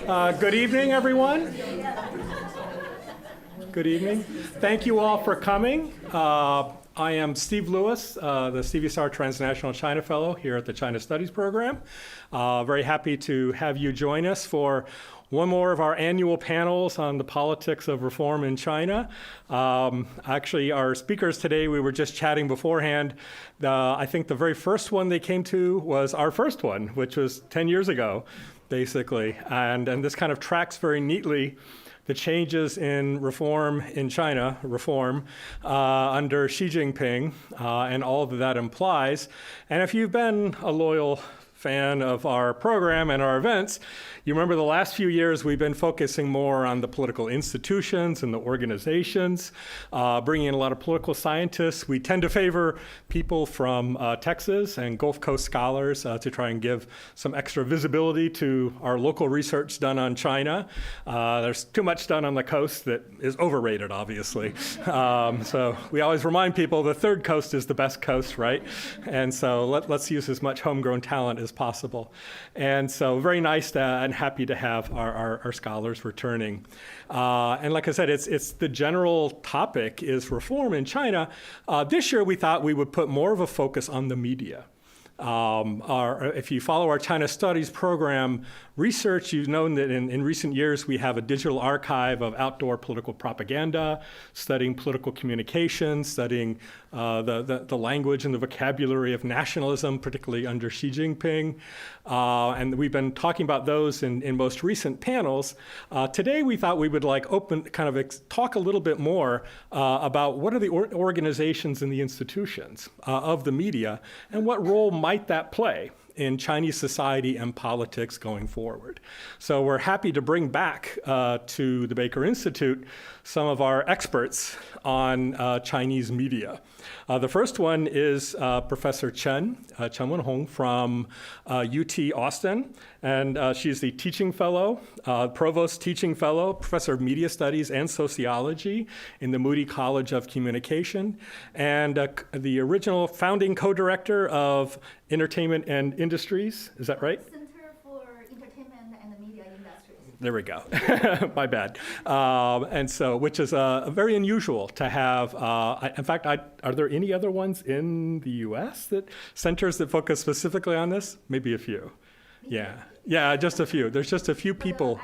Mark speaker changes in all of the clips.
Speaker 1: Good evening, everyone. Good evening. Thank you all for coming. I am Steve Lewis, the Stevie Star Transnational China Fellow here at the China Studies Program. Very happy to have you join us for one more of our annual panels on the politics of reform in China. Actually, our speakers today, we were just chatting beforehand. I think the very first one they came to was our first one, which was 10 years ago, basically. And this kind of tracks very neatly the changes in reform in China, under Xi Jinping, and all that that implies. And if you've been a loyal fan of our program and our events, you remember the last few years we've been focusing more on the political institutions and the organizations, bringing in a lot of political scientists. We tend to favor people from Texas and Gulf Coast scholars to try and give some extra visibility to our local research done on China. There's too much done on the coast that is overrated, obviously. So we always remind people the third coast is the best coast, right? And so let's use as much homegrown talent as possible. And so very nice and happy to have our scholars returning. And like I said, it's the general topic is reform in China. This year we thought we would put more of a focus on the media. If you follow our China Studies program research, you've known that in recent years we have a digital archive of outdoor political propaganda, studying political communication, studying the language and the vocabulary of nationalism, particularly under Xi Jinping. And we've been talking about those in most recent panels. Today we thought we would talk a little bit more about what are the organizations and the institutions of the media and what role might that play in Chinese society and politics going forward. So we're happy to bring back to the Baker Institute some of our experts on Chinese media. The first one is Professor Chen Wenhong from UT Austin, and she's the teaching fellow, provost teaching fellow, professor of media studies and sociology in the Moody College of Communication, and the original founding co-director of Entertainment and Industries. Is that right?
Speaker 2: Center for Entertainment and Media Industries.
Speaker 1: There we go. My bad. And so, which is very unusual to have. In fact, are there any other ones in the U.S. centers that focus specifically on this? Maybe a few. Yeah, just a few. There's just a few people.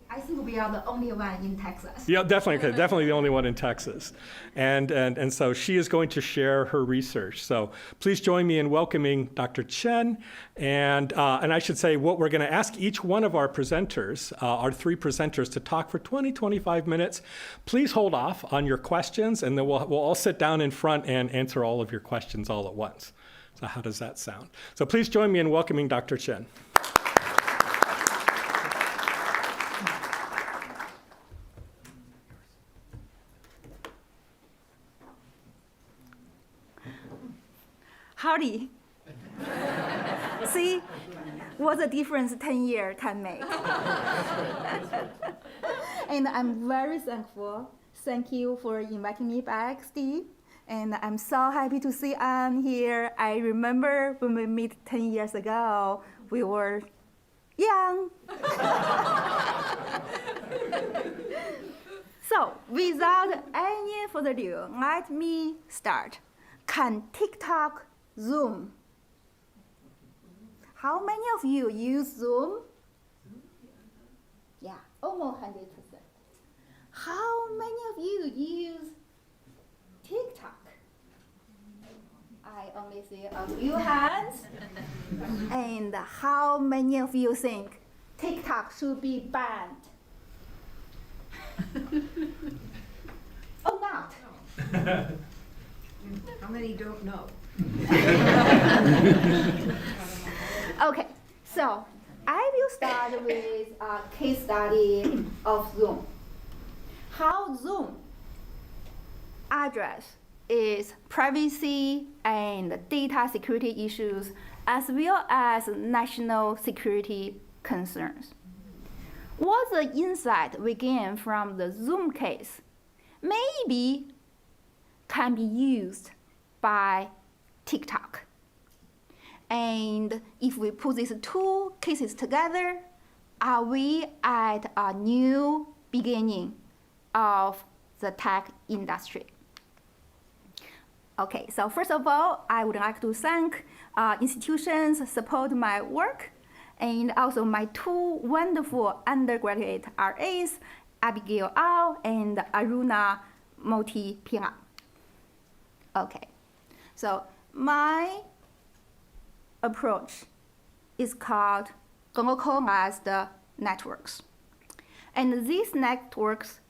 Speaker 2: I think we are the only one in Texas.
Speaker 1: Yeah, definitely the only one in Texas. And so she is going to share her research. So please join me in welcoming Dr. Chen. And I should say what we're going to ask each one of our presenters, our three presenters, to talk for 25 minutes. Please hold off on your questions, and then we'll all sit down in front and answer all of your questions all at once. So how does that sound? So please join me in welcoming Dr. Chen.
Speaker 2: Howdy. See what a difference 10 years can make. And I'm very thankful. Thank you for inviting me back, Steve. And I'm so happy to see Anne here. I remember when we met 10 years ago, we were young. So without any further ado, let me start. Can TikTok Zoom? How many of you use Zoom? Yeah, almost 100%. How many of you use TikTok? I only see a few hands. And how many of you think TikTok should be banned? Or not?
Speaker 3: How many don't know?
Speaker 2: Okay, so I will start with a case study of Zoom. How Zoom address is privacy and data security issues as well as national security concerns. What the insight we gain from the Zoom case maybe can be used by TikTok. And if we put these two cases together, are we at a new beginning of the tech industry? Okay, so first of all, I would like to thank institutions support my work, and also my two wonderful undergraduate RAs, Abigail Au and Aruna Moti-Pina. Okay, so my approach is called localized networks. And these networks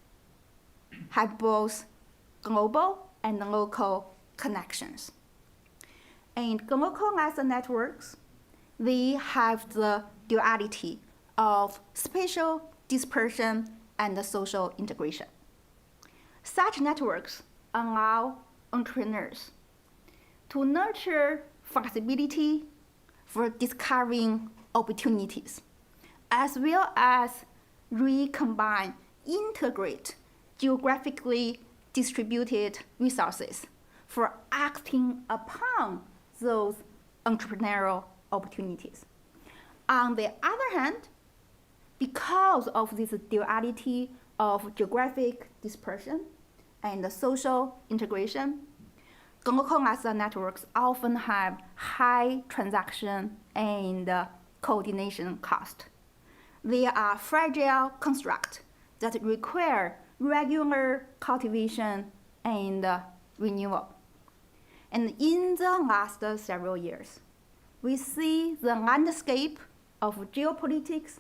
Speaker 2: have both global and local connections. And localized networks, they have the duality of spatial dispersion and social integration. Such networks allow entrepreneurs to nurture flexibility for discovering opportunities, as well as recombine, integrate geographically distributed resources for acting upon those entrepreneurial opportunities. On the other hand, because of this duality of geographic dispersion and social integration, localized networks often have high transaction and coordination cost. They are fragile constructs that require regular cultivation and renewal. And in the last several years, we see the landscape of geopolitics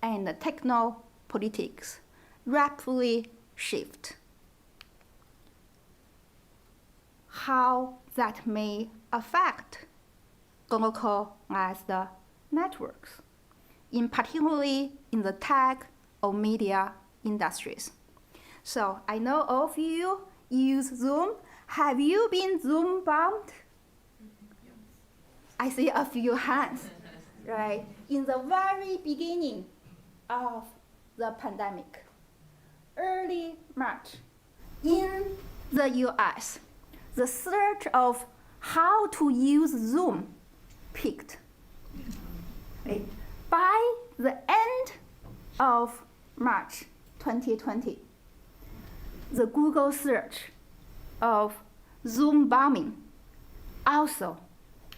Speaker 2: and technopolitics rapidly shift. How that may affect localized networks, in particularly in the tech or media industries. So I know all of you use Zoom. Have you been Zoom bombed? I see a few hands, right? In the very beginning of the pandemic, early March, in the US, the search of how to use Zoom peaked. Right? By the end of March 2020, the Google search of Zoom bombing also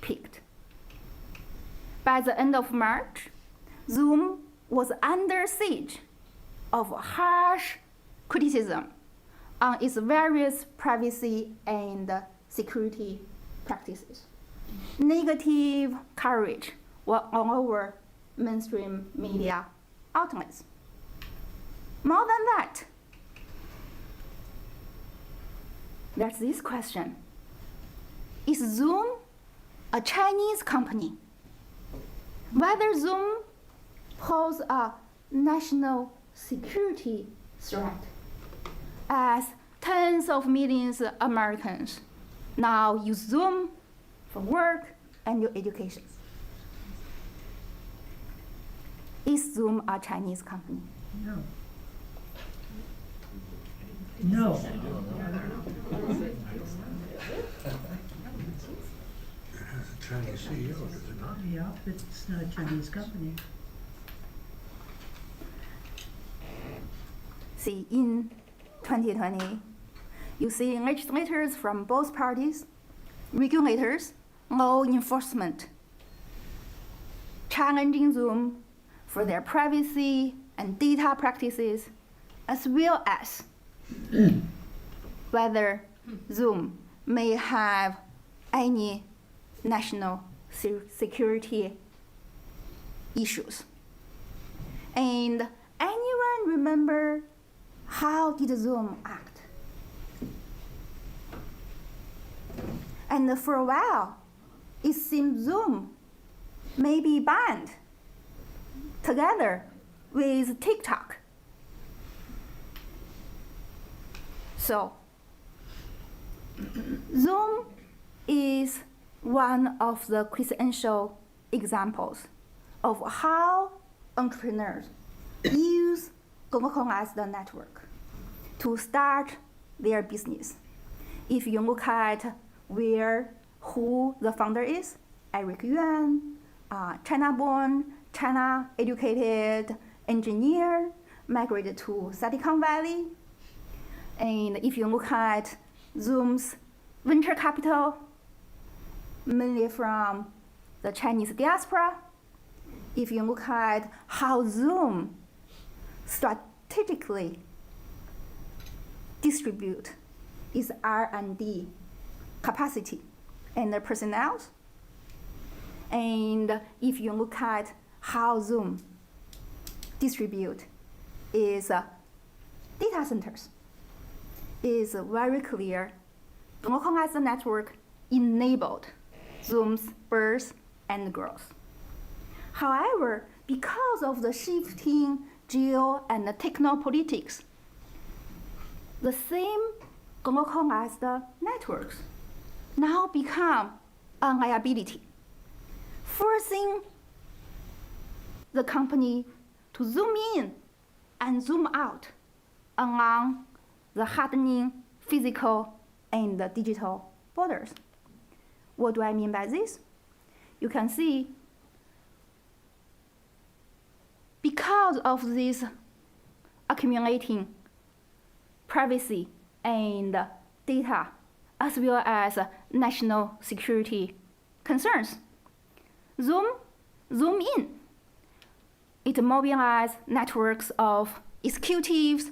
Speaker 2: peaked. By the end of March, Zoom was under siege of harsh criticism on its various privacy and security practices. Negative coverage were all over mainstream media outlets. More than that, there's this question. Is Zoom a Chinese company? Whether Zoom poses a national security threat, as tens of millions of Americans now use Zoom for work and your education. Is Zoom a Chinese company?
Speaker 3: No. No.
Speaker 4: Chinese CEO, does it not?
Speaker 3: Yeah, but it's not a Chinese company.
Speaker 2: See, in 2020, you see legislators from both parties, regulators, law enforcement, challenging Zoom for their privacy and data practices, as well as whether Zoom may have any national security issues. And anyone remember how did Zoom act? And for a while, it seemed Zoom may be banned together with TikTok. So, Zoom is one of the quintessential examples of how entrepreneurs use localized network to start their business. If you look at who the founder is, Eric Yuan, China-born, China-educated, engineer migrated to Silicon Valley. And if you look at Zoom's venture capital, mainly from the Chinese diaspora. If you look at how Zoom strategically distribute its R&D capacity and the personnel, and if you look at how Zoom distribute its data centers, is very clear. Localized network enabled Zoom's birth and growth. However, because of the shifting geo and technopolitics, the same localized networks now become a liability, forcing the company to zoom in and zoom out along the hardening physical and the digital borders. What do I mean by this? You can see, because of this accumulating privacy and data, as well as national security concerns, zoom in. It mobilizes networks of executives,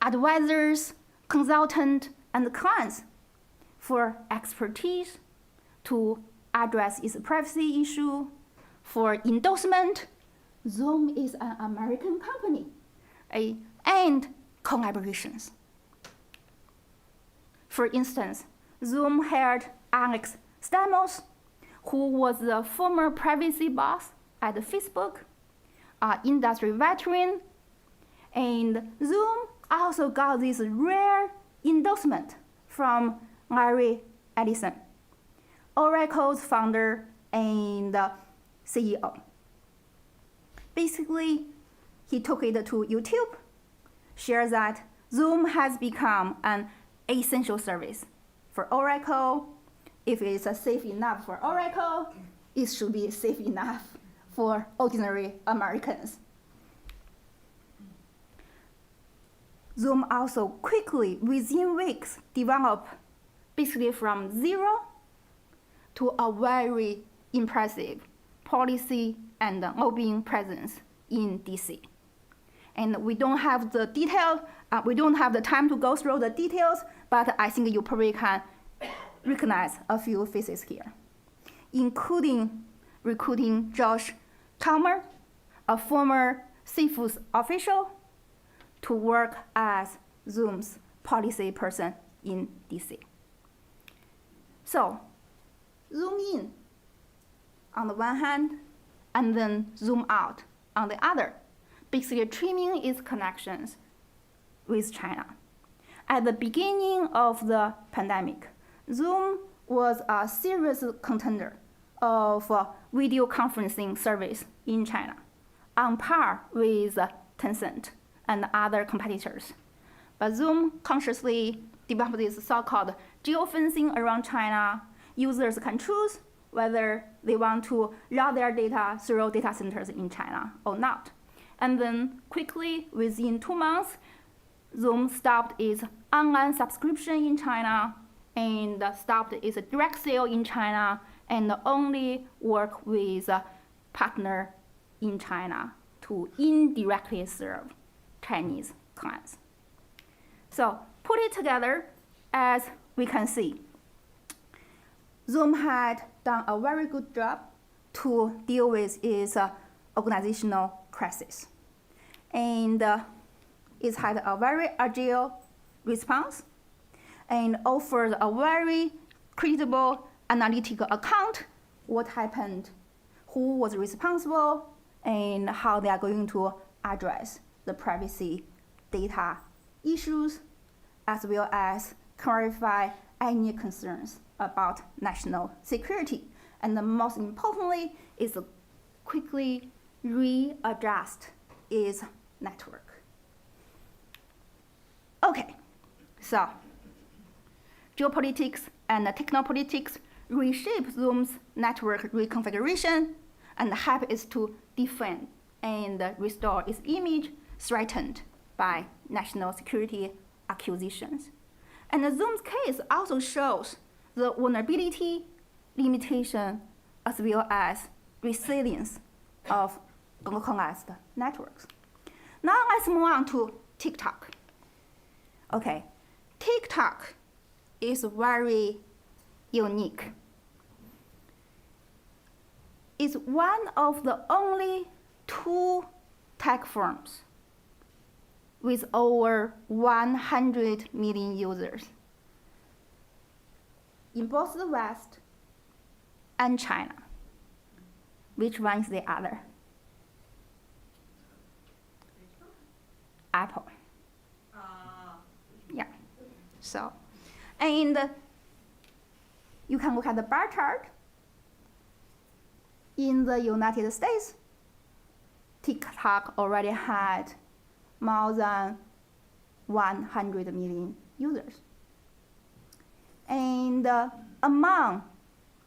Speaker 2: advisors, consultants, and clients for expertise to address its privacy issue. For endorsement, Zoom is an American company, and collaborations. For instance, Zoom hired Alex Stamos, who was the former privacy boss at Facebook, an industry veteran, and Zoom also got this rare endorsement from Larry Ellison, Oracle's founder and CEO. Basically, he took it to YouTube, shared that Zoom has become an essential service for Oracle. If it's safe enough for Oracle, it should be safe enough for ordinary Americans. Zoom also quickly, within weeks, developed basically from zero to a very impressive policy and lobbying presence in DC. And we don't have the detail, we don't have the time to go through the details, but I think you probably can recognize a few faces here, including recruiting Josh Chalmers, a former CFO's official, to work as Zoom's policy person in DC. So, zoom in on the one hand, and then zoom out on the other, basically trimming its connections with China. At the beginning of the pandemic, Zoom was a serious contender of video conferencing service in China, on par with Tencent and other competitors. But Zoom consciously developed this so-called geofencing around China. Users can choose whether they want to route their data through data centers in China or not. And then quickly, within 2 months, Zoom stopped its online subscription in China and stopped its direct sale in China and only work with a partner in China to indirectly serve Chinese clients. So put it together, as we can see, Zoom had done a very good job to deal with its organizational crisis. And it had a very agile response and offered a very credible analytical account what happened, who was responsible, and how they are going to address the privacy data issues, as well as clarify any concerns about national security. And most importantly, is quickly readjust its network. Okay, so geopolitics and technopolitics reshape Zoom's network reconfiguration and help it to defend and restore its image threatened by national security acquisitions. And Zoom's case also shows the vulnerability, limitation, as well as resilience of localized networks. Now let's move on to TikTok. Okay, TikTok is very unique. It's one of the only 2 tech firms with over 100 million users in both the West and China. Which one is the other? Apple. Yeah. So, and you can look at the bar chart. In the United States, TikTok already had more than 100 million users. And among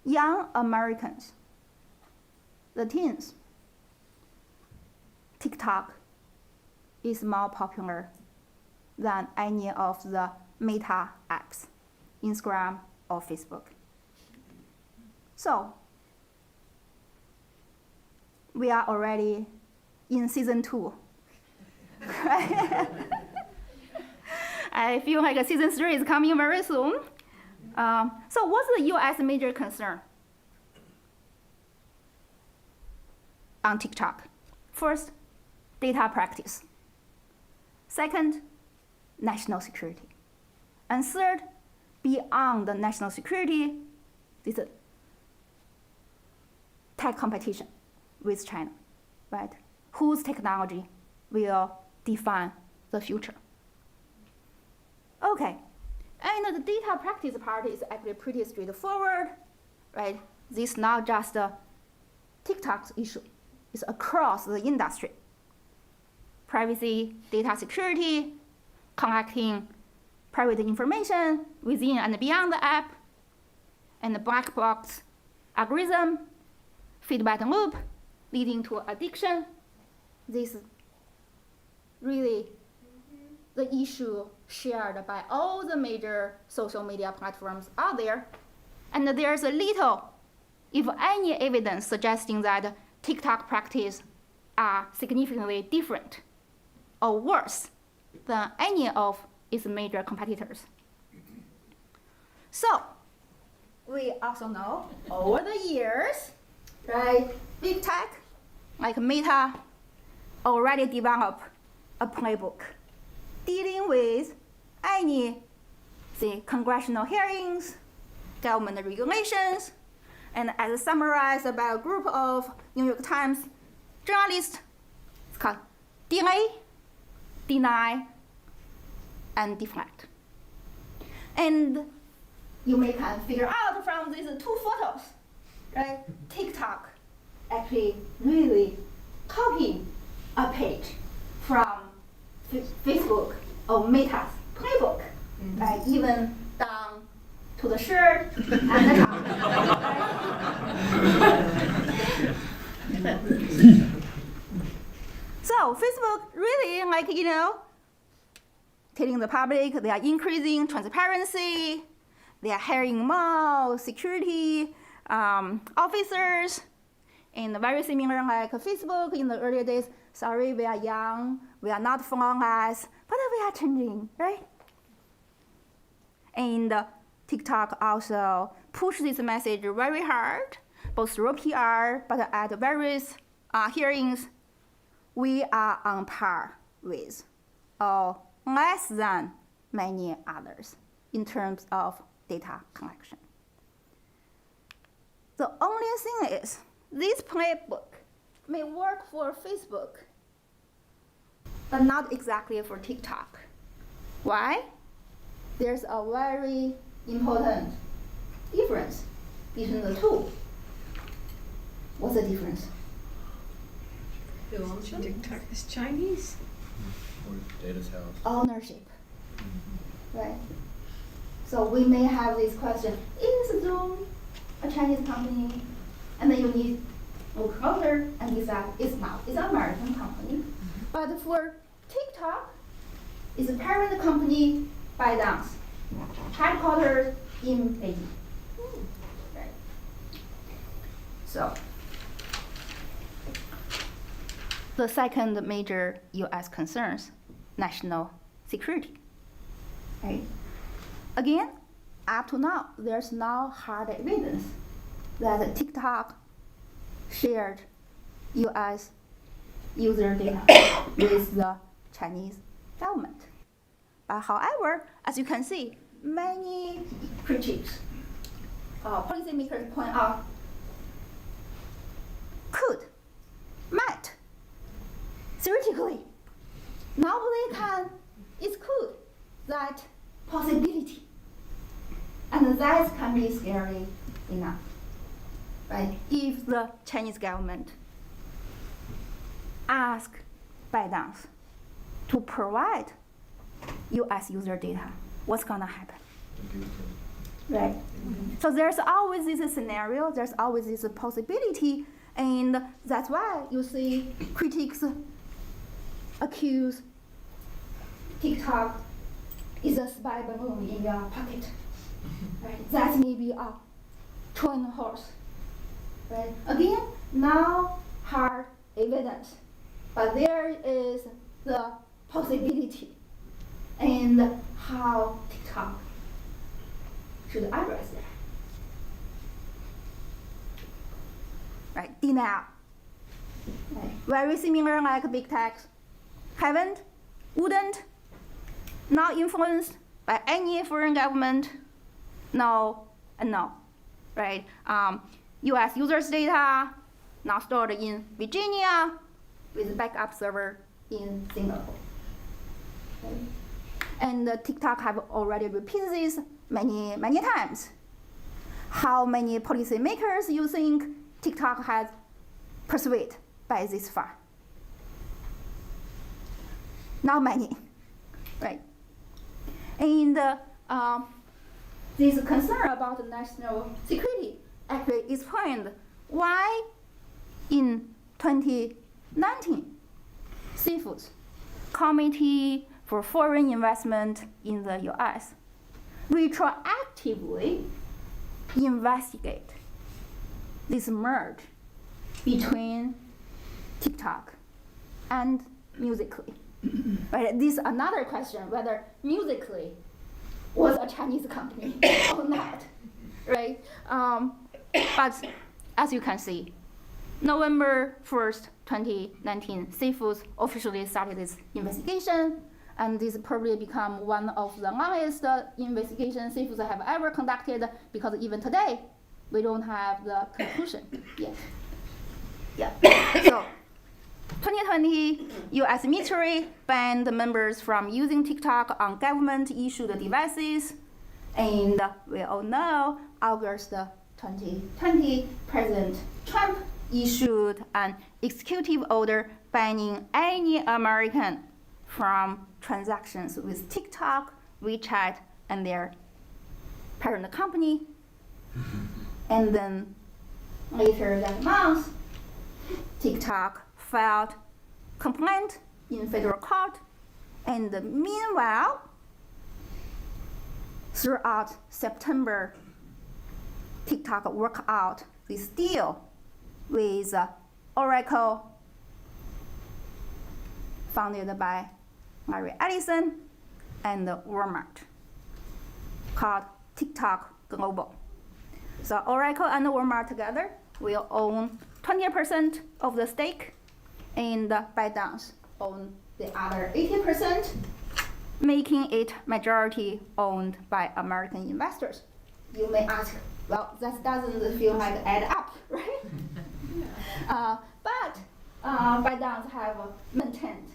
Speaker 2: young Americans, the teens, TikTok is more popular than any of the Meta apps, Instagram or Facebook. So, we are already in season 2. I feel like season 3 is coming very soon. So what's the US major concern on TikTok? First, data practice. Second, national security. And third, beyond the national security, this is tech competition with China, right? Whose technology will define the future? Okay, and the data practice part is actually pretty straightforward, right? This is not just a TikTok's issue, it's across the industry. Privacy, data security, collecting private information within and beyond the app, and the black box algorithm, feedback loop, leading to addiction. This is really the issue shared by all the major social media platforms out there. And there's a little, if any, evidence suggesting that TikTok practice are significantly different or worse than any of its major competitors. So, we also know over the years, right, big tech like Meta already developed a playbook dealing with any, say, congressional hearings, government regulations, and as summarized by a group of New York Times journalists, it's called delay, deny, and deflect. And you may can figure out from these 2 photos, right? TikTok actually really copying a page from Facebook or Meta's playbook, right? Even down to the shirt and the top. So Facebook really, telling the public they are increasing transparency, they are hiring more security officers, and very similar like Facebook in the earlier days. Sorry, we are young, we are not flawless, but we are changing, right? And TikTok also pushed this message very hard, both through PR, but at various hearings, we are on par with or less than many others in terms of data collection. The only thing is, this playbook may work for Facebook, but not exactly for TikTok. Why? There's a very important difference between the 2. What's the difference?
Speaker 5: The launching TikTok is Chinese.
Speaker 6: Or data's house.
Speaker 2: Ownership, right? So we may have this question, is Zoom a Chinese company? And then you need headquarters and decide it's not. It's an American company. But for TikTok, it's a parent company ByteDance, headquarters in Beijing. Right. So the second major U.S. concerns, national security. Right. Again, up to now, there's no hard evidence that TikTok shared U.S. user data with the Chinese government. But however, as you can see, many critics, policymakers point out, could, might, theoretically, now they can, it's could, that possibility. And that can be scary enough. Right? If the Chinese government ask ByteDance to provide US user data, what's gonna happen? Right? So there's always this scenario, there's always this possibility, and that's why you see critics accuse TikTok is a spy balloon in your pocket. Right? That's maybe a Trojan horse. Right? Again, now hard evidence, but there is the possibility and how TikTok should address that. Right? Denial. Right? Very similar like big tech. Haven't, wouldn't, not influenced by any foreign government. No and no. Right? US users' data now stored in Virginia with backup server in Singapore. Okay. And TikTok have already repeated this many, many times. How many policymakers you think TikTok has persuaded by this far? Not many, right? And this concern about the national security actually explained why in 2019, CFIUS, Committee for Foreign Investment in the US, retroactively investigate this merge between TikTok and Musical.ly. Right? This is another question, whether Musical.ly was a Chinese company or not, right? But as you can see, November 1st, 2019, CFIUS officially started this investigation, and this probably become one of the longest investigations CFIUS have ever conducted, because even today, we don't have the conclusion yet. Yeah. So, 2020, US military banned members from using TikTok on government-issued devices. And we all know, August 2020, President Trump issued an executive order banning any American from transactions with TikTok, WeChat, and their parent company. And then later that month, TikTok filed complaint in federal court, and meanwhile, throughout September, TikTok worked out this deal with Oracle, founded by Larry Ellison, and Walmart, called TikTok Global. So Oracle and Walmart together will own 20% of the stake, and ByteDance own the other 80%, making it majority owned by American investors. You may ask, well, that doesn't feel like add up, right? But ByteDance have maintained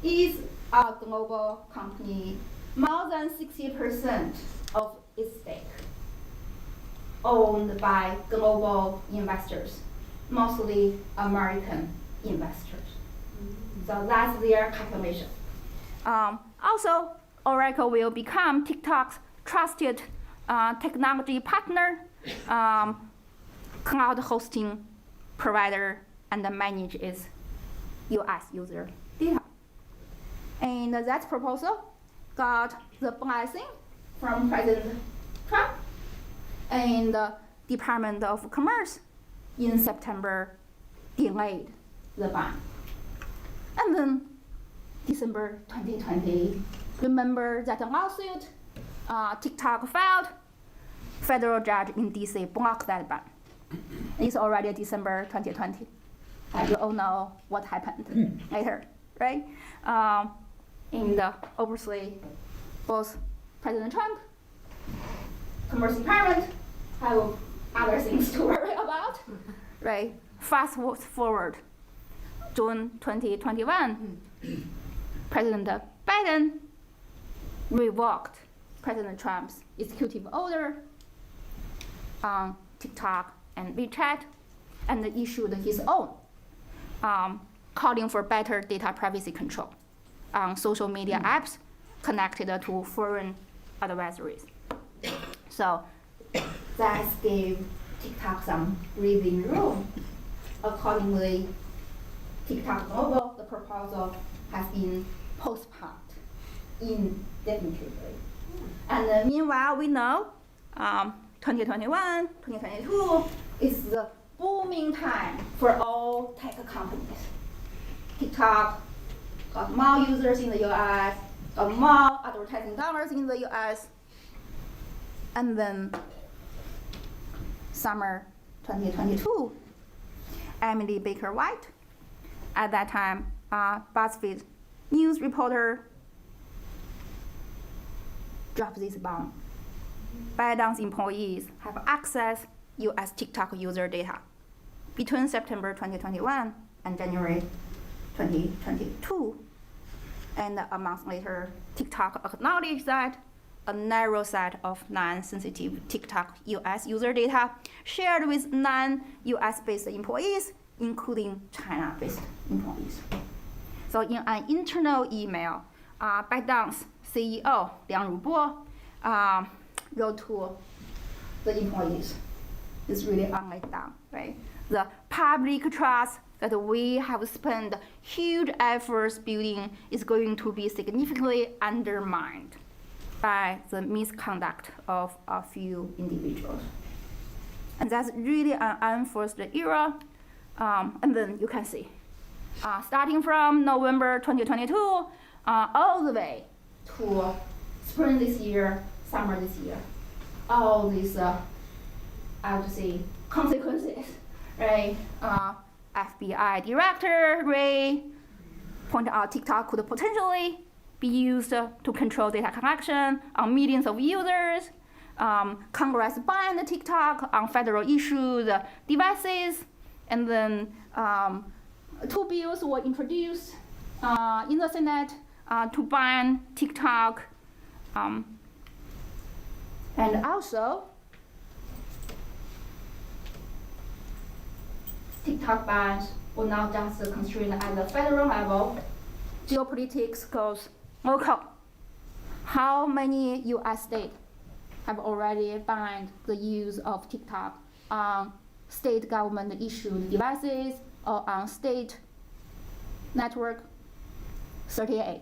Speaker 2: is a global company. More than 60% of its stake owned by global investors, mostly American investors. So that's their calculation. Also, Oracle will become TikTok's trusted technology partner, cloud hosting provider and manage its US user data. And that proposal got the blessing from President Trump and the Department of Commerce in September delayed the ban. And then December 2020, remember that lawsuit TikTok filed, federal judge in DC blocked that ban. It's already December 2020. You all know what happened later, right? And obviously, both President Trump, Commerce Department have other things to worry about, right? Fast forward, June 2021, President Biden revoked President Trump's executive order on TikTok and WeChat and issued his own, calling for better data privacy control on social media apps connected to foreign adversaries. So that gave TikTok some breathing room. Accordingly, TikTok Mobile, the proposal has been postponed indefinitely. And meanwhile, we know 2021, 2022 is the booming time for all tech companies. TikTok got more users in the US, got more advertising dollars in the US, and then summer 2022, Emily Baker White, at that time, BuzzFeed news reporter, dropped this bomb. ByteDance's employees have accessed US TikTok user data between September 2021 and January 2022. And a month later, TikTok acknowledged that a narrow set of non-sensitive TikTok US user data shared with non-US based employees, including China-based employees. So in an internal email, ByteDance CEO Liang Rubo wrote to the employees. It's really laid down, right? The public trust that we have spent huge efforts building is going to be significantly undermined by the misconduct of a few individuals. And that's really an unforced error. And then you can see, starting from November 2022, all the way to spring this year, summer this year, all these, I would say, consequences, right? FBI Director Ray pointed out TikTok could potentially be used to control data collection on millions of users. Congress banned TikTok on federal issued devices. And then 2 bills were introduced in the Senate to ban TikTok. And also, TikTok bans will not just constrained at the federal level. Geopolitics goes local. How many US states have already banned the use of TikTok on state government issued devices or on state network? 38.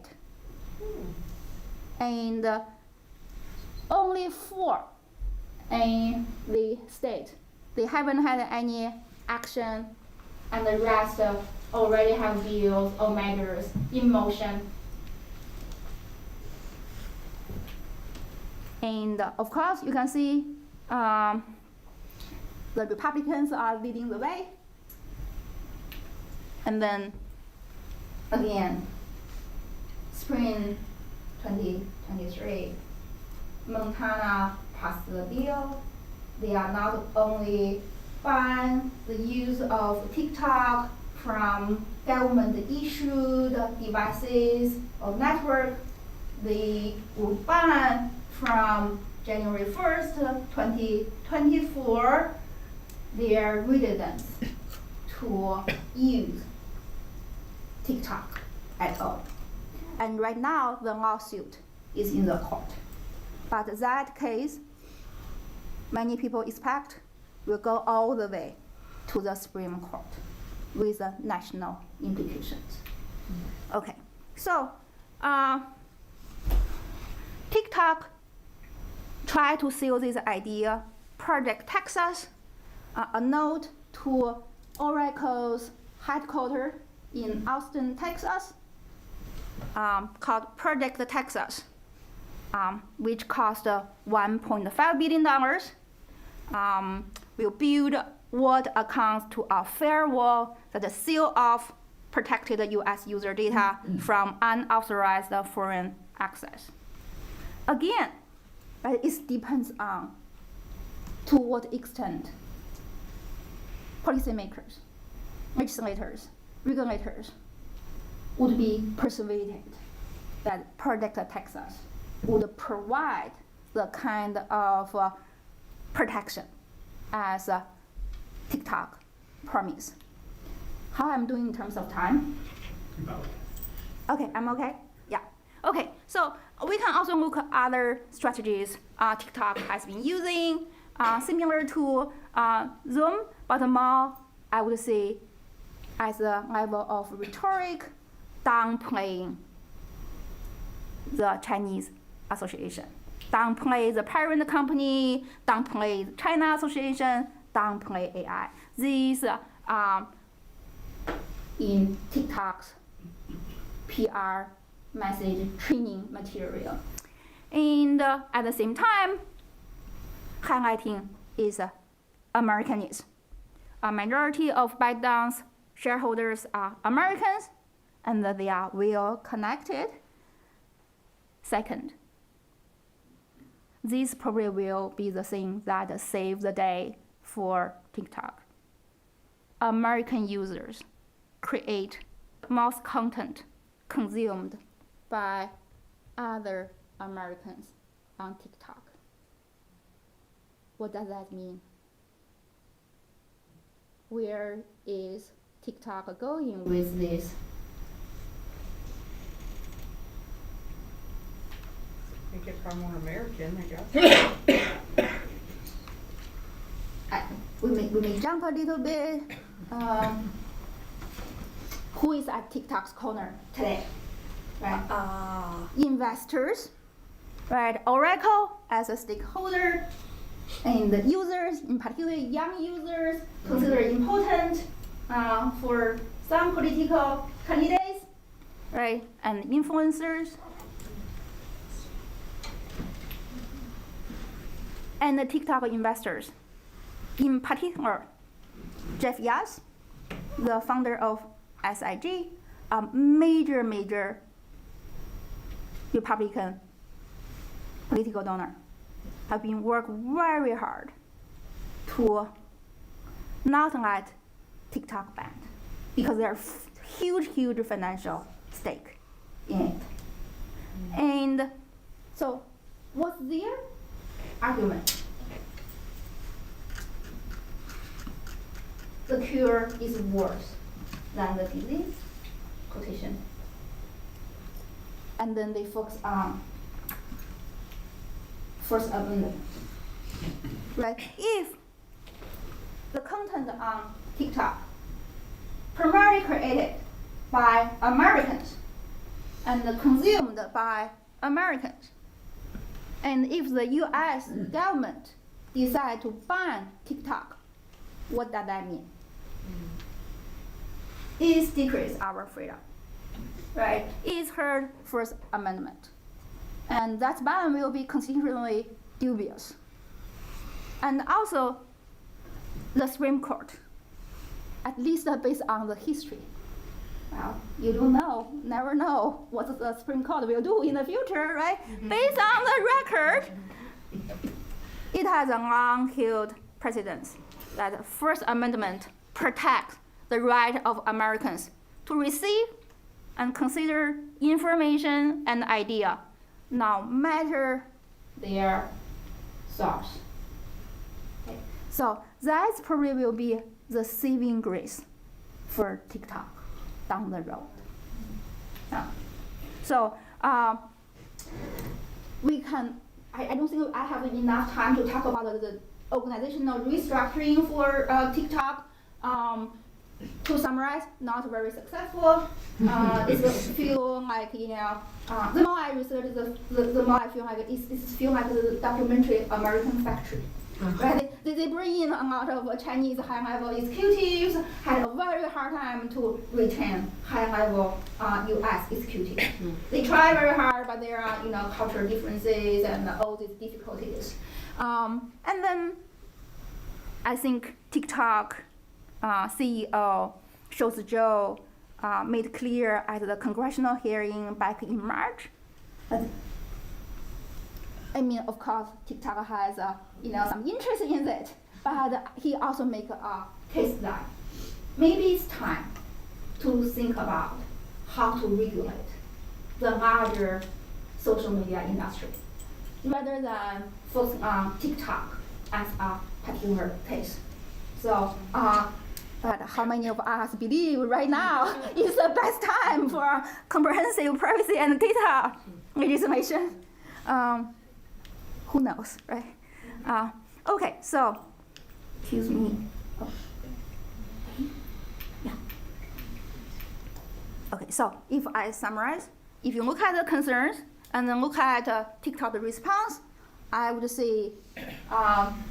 Speaker 2: And only 4 in the state. They haven't had any action, and the rest already have bills or measures in motion. And of course, you can see the Republicans are leading the way. And then again, spring 2023, Montana passed the bill. They are not only ban the use of TikTok from government-issued devices or network, they will ban from January 1st, 2024, their residents to use TikTok at all. And right now, the lawsuit is in the court. But that case, many people expect will go all the way to the Supreme Court with the national implications. Okay, so TikTok tried to sell this idea, Project Texas, a note to Oracle's headquarters in Austin, Texas, called Project Texas, which cost $1.5 billion. Will build what accounts to a firewall that seal off protected U.S. user data from unauthorized foreign access. Again, but it depends on to what extent policymakers, legislators, regulators would be persuaded that Project Texas would provide the kind of protection as TikTok promise. How I'm doing in terms of time? Okay, I'm okay? Yeah. Okay, so we can also look at other strategies TikTok has been using, similar to Zoom, but more, I would say, as a level of rhetoric, downplaying the Chinese association, downplay the parent company, downplay the China association, downplay AI. These in TikTok's PR message training material. And at the same time, highlighting is Americanism. A majority of ByteDance's shareholders are Americans, and they are well connected. Second, this probably will be the thing that save the day for TikTok. American users create most content consumed by other Americans on TikTok. What does that mean? Where is TikTok going with this?
Speaker 5: Make it far more American, I guess.
Speaker 2: We may jump a little bit. Who is at TikTok's corner today? Right? Investors, right? Oracle as a stakeholder, and the users, in particular young users, considered important for some political candidates, right? And influencers. And the TikTok investors, in particular, Jeff Yas, the founder of SIG, a major Republican political donor, have been working very hard to not let TikTok banned because there's huge financial stake in it. And so what's their argument? The cure is worse than the disease, quotation. And then they focus on First Amendment. Right? If the content on TikTok primarily created by Americans and consumed by Americans, and if the US government decide to ban TikTok, what does that mean? It decreases our freedom, right? It hurts First Amendment. And that ban will be constitutionally dubious. And also, the Supreme Court, at least based on the history. Well, you don't know, never know what the Supreme Court will do in the future, right? Based on the record, it has a long-held precedence that the First Amendment protects the right of Americans to receive and consider information and idea, no matter their source. Okay. So that probably will be the saving grace for TikTok down the road. Yeah. So we can, I don't think I have enough time to talk about the organizational restructuring for TikTok. To summarize, not very successful. It feel like, the more I research, the more I feel like it feel like the documentary American Factory. Right? They bring in a lot of Chinese high-level executives, had a very hard time to retain high-level U.S. executives. They try very hard, but there are cultural differences and all these difficulties. And then I think TikTok CEO Shou Zhou made clear at the congressional hearing back in March. I mean, of course, TikTok has some interest in it, but he also make a case that maybe it's time to think about how to regulate the larger social media industry, rather than focusing on TikTok as a particular case. So, but how many of us believe right now is the best time for comprehensive privacy and data legislation? Who knows, right? Okay, so, excuse me. Oh. Yeah. Okay, so if I summarize, if you look at the concerns and then look at TikTok's response, I would say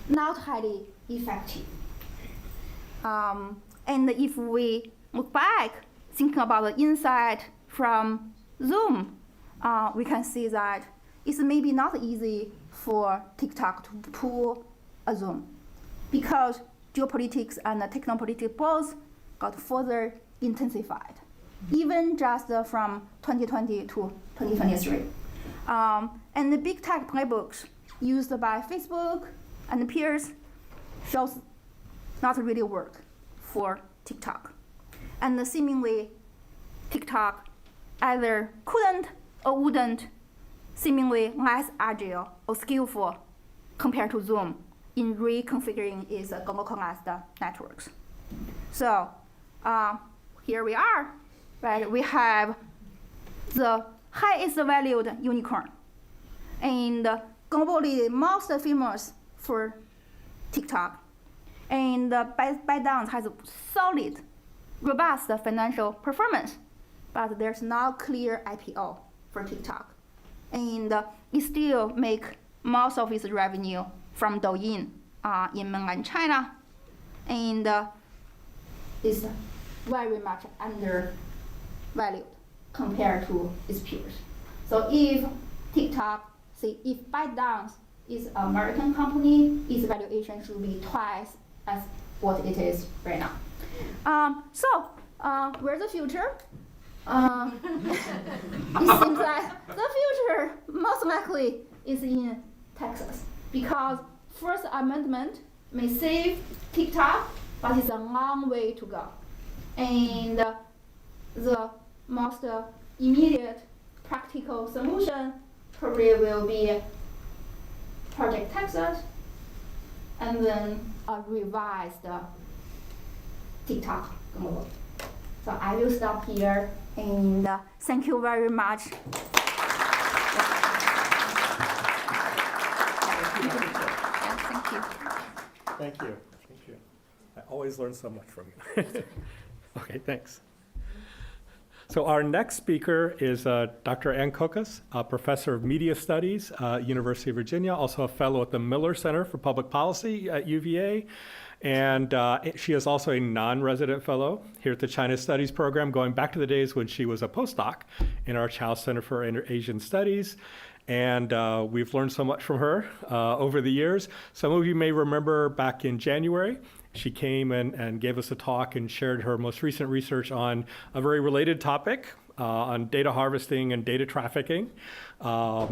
Speaker 2: not highly effective. And if we look back, thinking about the insight from Zoom, we can see that it's maybe not easy for TikTok to pull a Zoom because geopolitics and technopolitics both got further intensified, even just from 2020 to 2023. And the big tech playbooks used by Facebook and peers shows not really work for TikTok. And seemingly TikTok either couldn't or wouldn't seemingly less agile or skillful compared to Zoom in reconfiguring its localized networks. So here we are, right? We have the highest valued unicorn and globally most famous for TikTok. And ByteDance has a solid, robust financial performance, but there's no clear IPO for TikTok. And it still make most of its revenue from Douyin in mainland China, and is very much undervalued compared to its peers. So if TikTok, if ByteDance is an American company, its valuation should be twice as what it is right now. Where's the future? It seems like the future most likely is in Texas because First Amendment may save TikTok, but it's a long way to go. And the most immediate practical solution probably will be Project Texas and then a revised TikTok global. So I will stop here and thank you very much. Thank you.
Speaker 1: Thank you. Thank you. I always learn so much from you. Okay, thanks. So our next speaker is Dr. Ann Kokas, a professor of media studies, University of Virginia, also a fellow at the Miller Center for Public Policy at UVA. And she is also a non-resident fellow here at the China Studies program, going back to the days when she was a postdoc in our Chao Center for Asian Studies. And we've learned so much from her over the years. Some of you may remember back in January, she came and gave us a talk and shared her most recent research on a very related topic, on data harvesting and data trafficking.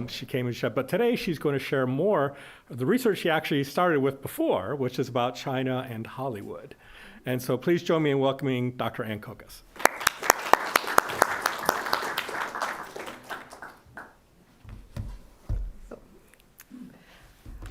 Speaker 1: She came and shared, but today she's going to share more of the research she actually started with before, which is about China and Hollywood. And so please join me in welcoming Dr. Ann Kokas.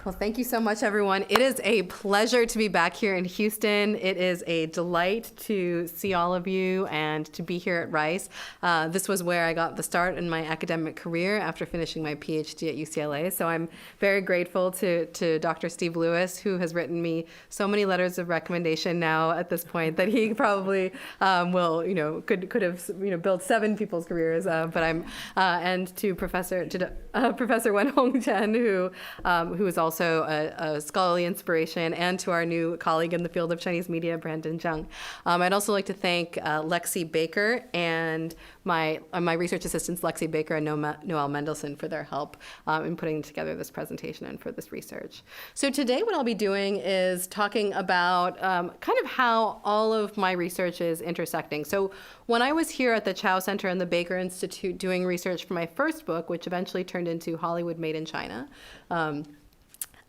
Speaker 7: Well, thank you so much, everyone. It is a pleasure to be back here in Houston. It is a delight to see all of you and to be here at Rice. This was where I got the start in my academic career after finishing my PhD at UCLA. So I'm very grateful to Dr. Steve Lewis, who has written me so many letters of recommendation now at this point that he probably will, could have, built 7 people's careers. But I'm and to Professor Wenhong Chen, who is also a scholarly inspiration, and to our new colleague in the field of Chinese media, Brandon Zhang. I'd also like to thank Lexi Baker and my research assistants, Lexi Baker and Noelle Mendelson, for their help in putting together this presentation and for this research. So today what I'll be doing is talking about kind of how all of my research is intersecting. So when I was here at the Chow Center and the Baker Institute doing research for my first book, which eventually turned into Hollywood Made in China,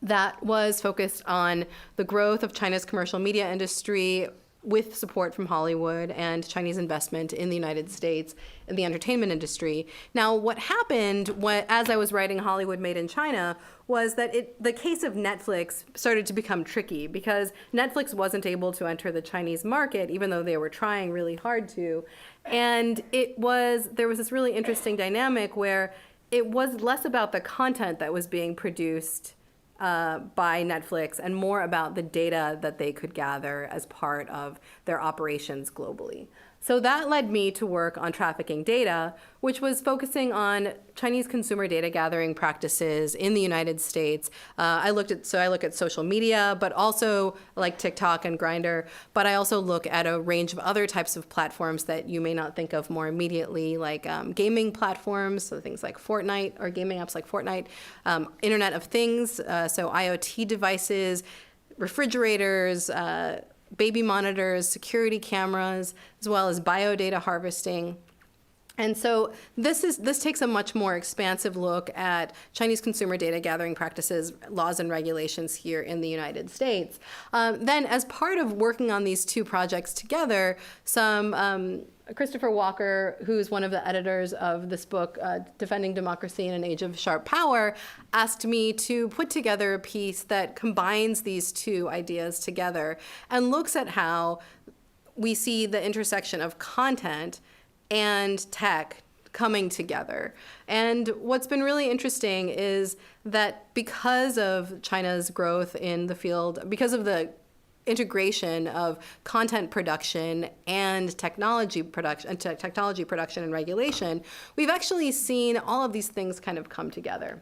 Speaker 7: that was focused on the growth of China's commercial media industry with support from Hollywood and Chinese investment in the United States in the entertainment industry. Now, what happened as I was writing Hollywood Made in China was that the case of Netflix started to become tricky because Netflix wasn't able to enter the Chinese market, even though they were trying really hard to. And there was this really interesting dynamic where it was less about the content that was being produced by Netflix and more about the data that they could gather as part of their operations globally. So that led me to work on trafficking data, which was focusing on Chinese consumer data gathering practices in the United States. I look at social media, but also like TikTok and Grindr, but I also look at a range of other types of platforms that you may not think of more immediately, like gaming platforms, so things like Fortnite, or gaming apps like Fortnite, Internet of Things, so IoT devices, refrigerators, baby monitors, security cameras, as well as biodata harvesting. And so this takes a much more expansive look at Chinese consumer data gathering practices, laws and regulations here in the United States. Then as part of working on these 2 projects together, Christopher Walker, who's one of the editors of this book, Defending Democracy in an Age of Sharp Power, asked me to put together a piece that combines these 2 ideas together and looks at how we see the intersection of content and tech coming together. And what's been really interesting is that because of China's growth in the field, because of the integration of content production and technology production and regulation, we've actually seen all of these things kind of come together.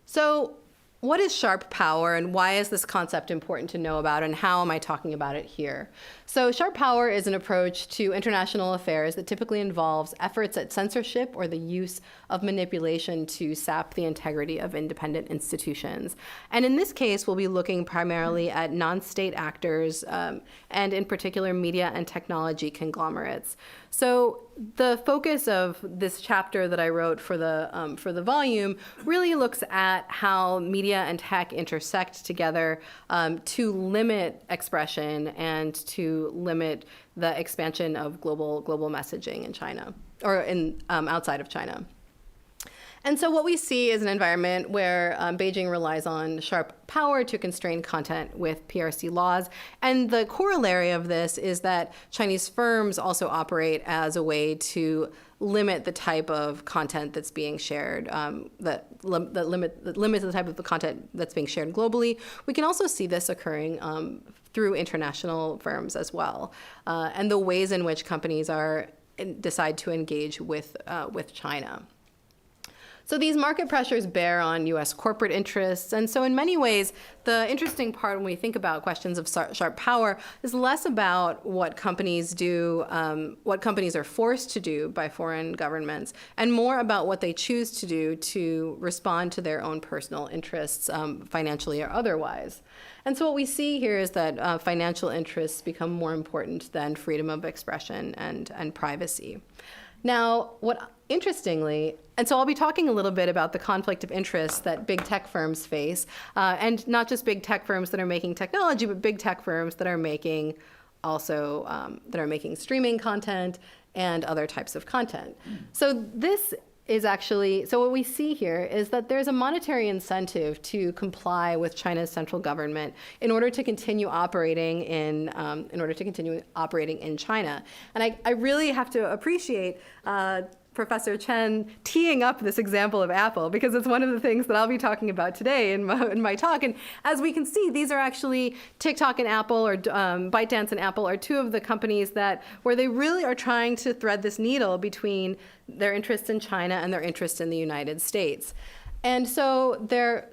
Speaker 7: So what is sharp power, and why is this concept important to know about, and how am I talking about it here? So sharp power is an approach to international affairs that typically involves efforts at censorship or the use of manipulation to sap the integrity of independent institutions. And in this case, we'll be looking primarily at non-state actors, and in particular media and technology conglomerates. So the focus of this chapter that I wrote for the volume really looks at how media and tech intersect together to limit expression and to limit the expansion of global messaging in China, or outside of China. And so what we see is an environment where Beijing relies on sharp power to constrain content with PRC laws. And the corollary of this is that Chinese firms also operate as a way to limit the type of content that's being shared, that limits the type of the content that's being shared globally. We can also see this occurring through international firms as well, and the ways in which companies decide to engage with China. So these market pressures bear on U.S. corporate interests. And so in many ways, the interesting part when we think about questions of sharp power is less about what companies do, what companies are forced to do by foreign governments, and more about what they choose to do to respond to their own personal interests, financially or otherwise. And so what we see here is that financial interests become more important than freedom of expression and privacy. Now, interestingly, and so I'll be talking a little bit about the conflict of interest that big tech firms face, and not just big tech firms that are making technology, but big tech firms that are making streaming content and other types of content. So this is actually, so what we see here is that there's a monetary incentive to comply with China's central government in order to continue operating in China. And I really have to appreciate Professor Chen teeing up this example of Apple, because it's one of the things that I'll be talking about today in my talk. And as we can see, these are actually TikTok and Apple, or ByteDance and Apple, are two of the companies where they really are trying to thread this needle between their interests in China and their interest in the United States. And so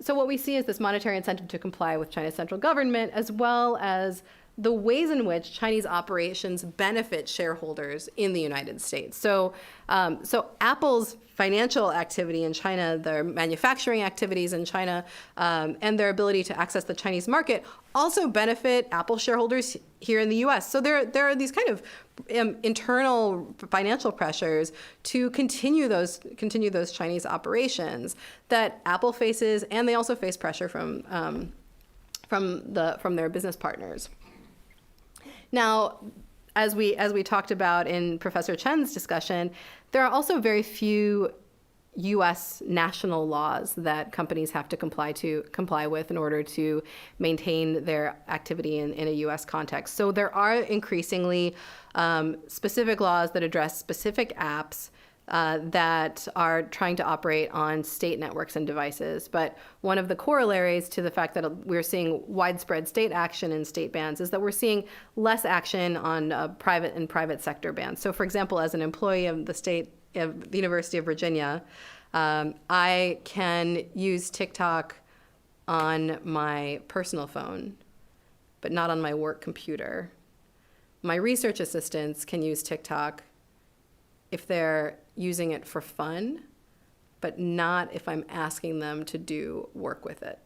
Speaker 7: what we see is this monetary incentive to comply with China's central government, as well as the ways in which Chinese operations benefit shareholders in the United States. So Apple's financial activity in China, their manufacturing activities in China, and their ability to access the Chinese market also benefit Apple shareholders here in the US. So there are these kind of internal financial pressures to continue those Chinese operations that Apple faces, and they also face pressure from their business partners. Now, as we talked about in Professor Chen's discussion, there are also very few U.S. national laws that companies have to comply with in order to maintain their activity in a U.S. context. So there are increasingly specific laws that address specific apps that are trying to operate on state networks and devices. But one of the corollaries to the fact that we're seeing widespread state action and state bans is that we're seeing less action on private sector bans. So, for example, as an employee of the University of Virginia, I can use TikTok on my personal phone, but not on my work computer. My research assistants can use TikTok if they're using it for fun, but not if I'm asking them to do work with it.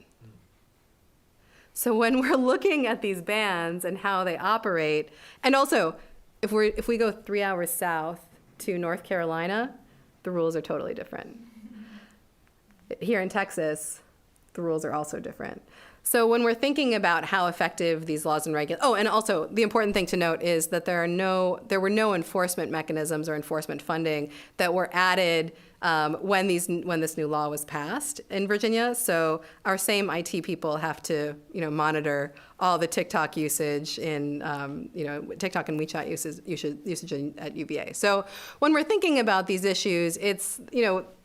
Speaker 7: So when we're looking at these bans and how they operate, and also if we go 3 hours south to North Carolina, the rules are totally different. Here in Texas, the rules are also different. So when we're thinking about how effective these laws and and also the important thing to note is that there were no enforcement mechanisms or enforcement funding that were added when this new law was passed in Virginia. So our same IT people have to monitor all the TikTok usage in TikTok and WeChat usage at UVA. So when we're thinking about these issues, it's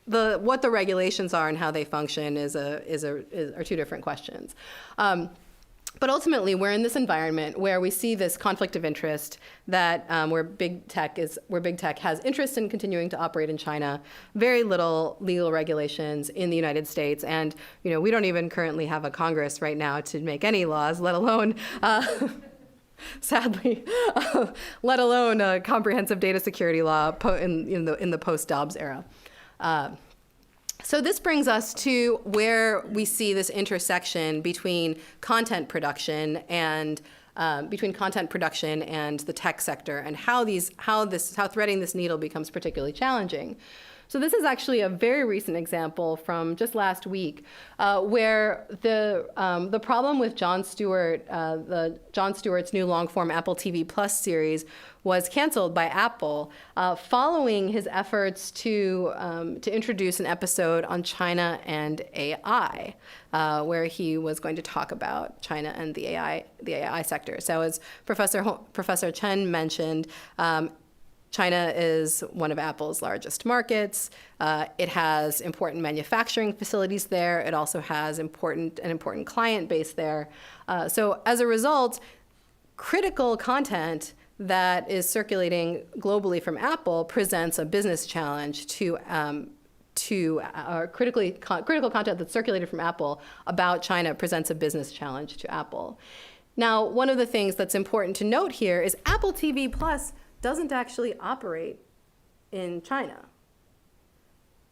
Speaker 7: what the regulations are and how they function are two different questions. But ultimately, we're in this environment where we see this conflict of interest that where big tech has interest in continuing to operate in China, very little legal regulations in the United States, and we don't even currently have a Congress right now to make any laws, let alone. Sadly, let alone a comprehensive data security law in the post-Dobbs era. So this brings us to where we see this intersection between content production and the tech sector, and how threading this needle becomes particularly challenging. So this is actually a very recent example from just last week, where the problem with Jon Stewart's new long-form Apple TV Plus series was canceled by Apple following his efforts to introduce an episode on China and AI, where he was going to talk about China and the AI sector. So as Professor Chen mentioned, China is one of Apple's largest markets. It has important manufacturing facilities there. It also has an important client base there. So as a result, critical content that is circulating globally from Apple presents a business challenge to critical content that's circulated from Apple about China presents a business challenge to Apple. Now, one of the things that's important to note here is Apple TV Plus doesn't actually operate in China.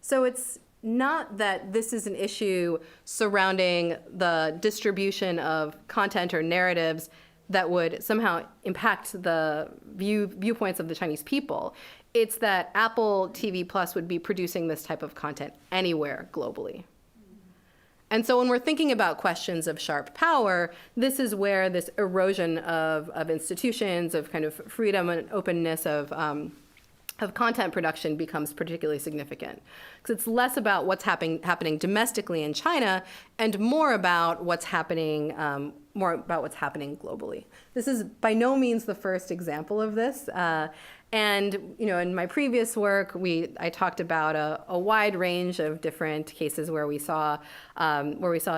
Speaker 7: So it's not that this is an issue surrounding the distribution of content or narratives that would somehow impact the viewpoints of the Chinese people. It's that Apple TV Plus would be producing this type of content anywhere globally. And so when we're thinking about questions of sharp power, this is where this erosion of institutions, of kind of freedom and openness of of content production becomes particularly significant, because it's less about what's happening domestically in China and more about what's happening globally. This is by no means the first example of this. And in my previous work, I talked about a wide range of different cases where we saw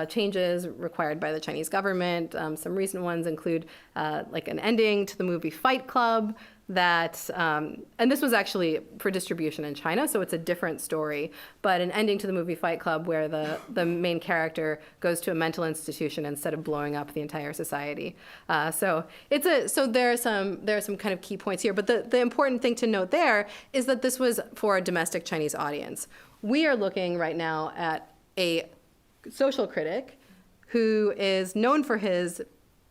Speaker 7: changes required by the Chinese government. Some recent ones include like an ending to the movie Fight Club, and this was actually for distribution in China, so it's a different story, but an ending to the movie Fight Club where the main character goes to a mental institution instead of blowing up the entire society. So there are some kind of key points here, but the important thing to note there is that this was for a domestic Chinese audience. We are looking right now at a social critic who is known for his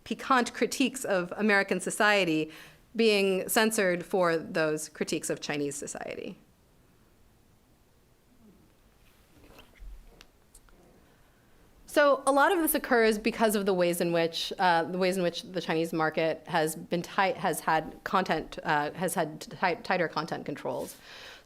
Speaker 7: piquant critiques of American society being censored for those critiques of Chinese society. So a lot of this occurs because of the ways in which the Chinese market has had tighter content controls.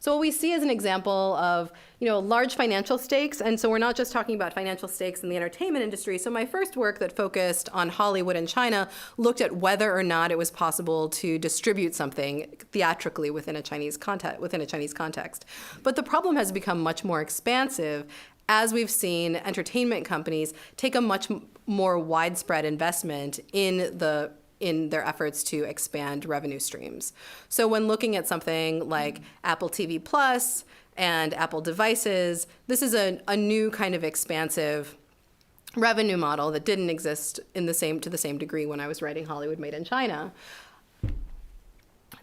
Speaker 7: So what we see as an example of large financial stakes, and so we're not just talking about financial stakes in the entertainment industry. So my first work that focused on Hollywood and China looked at whether or not it was possible to distribute something theatrically within a Chinese context. But the problem has become much more expansive as we've seen entertainment companies take a much more widespread investment in their efforts to expand revenue streams. So when looking at something like Apple TV Plus and Apple devices, this is a new kind of expansive revenue model that didn't exist to the same degree when I was writing Hollywood Made in China.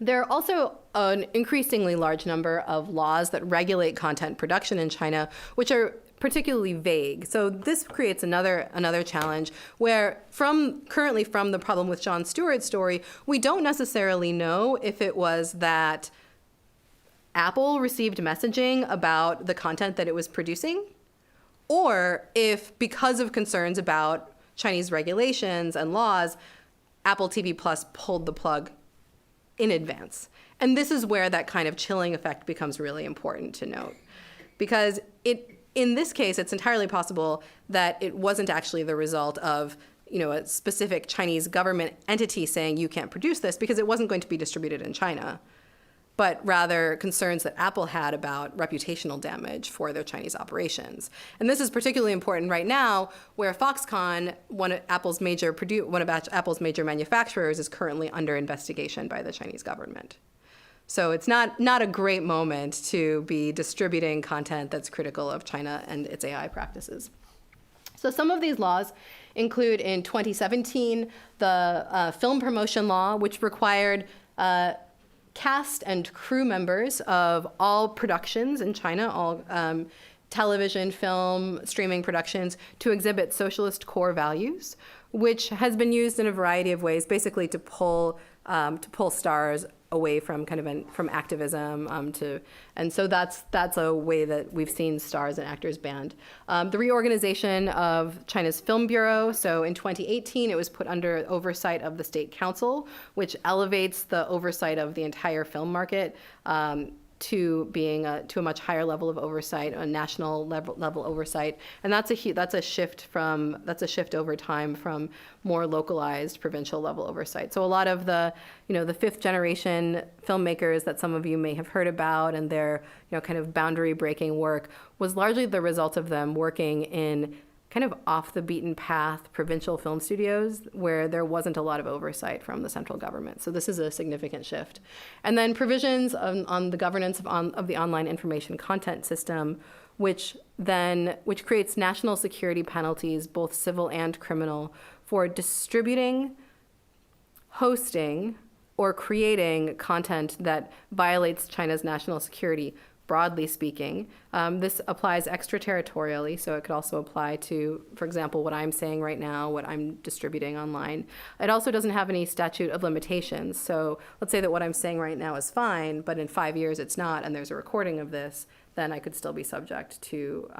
Speaker 7: There are also an increasingly large number of laws that regulate content production in China, which are particularly vague. So this creates another challenge where currently from the problem with Jon Stewart's story, we don't necessarily know if it was that Apple received messaging about the content that it was producing, or if because of concerns about Chinese regulations and laws, Apple TV Plus pulled the plug in advance. And this is where that kind of chilling effect becomes really important to note, because in this case, it's entirely possible that it wasn't actually the result of a specific Chinese government entity saying you can't produce this, because it wasn't going to be distributed in China, but rather concerns that Apple had about reputational damage for their Chinese operations. And this is particularly important right now, where Foxconn, one of Apple's major manufacturers, is currently under investigation by the Chinese government. So it's not a great moment to be distributing content that's critical of China and its AI practices. So some of these laws include, in 2017, the film promotion law, which required cast and crew members of all productions in China, all television, film, streaming productions, to exhibit socialist core values, which has been used in a variety of ways, basically to pull stars away from from activism and so that's a way that we've seen stars and actors banned. The reorganization of China's Film Bureau. So in 2018, it was put under oversight of the State Council, which elevates the oversight of the entire film market to being to a much higher level of oversight, a national level oversight, and that's a shift over time from more localized provincial level oversight. So a lot of the the fifth generation filmmakers that some of you may have heard about and their kind of boundary breaking work was largely the result of them working in kind of off the beaten path provincial film studios where there wasn't a lot of oversight from the central government. So this is a significant shift. And then provisions on the governance of the online information content system, which creates national security penalties, both civil and criminal, for distributing, hosting, or creating content that violates China's national security, broadly speaking. This applies extraterritorially, so it could also apply to, for example, what I'm saying right now, what I'm distributing online. It also doesn't have any statute of limitations. So let's say that what I'm saying right now is fine, but in 5 years it's not, and there's a recording of this, then I could still be subject to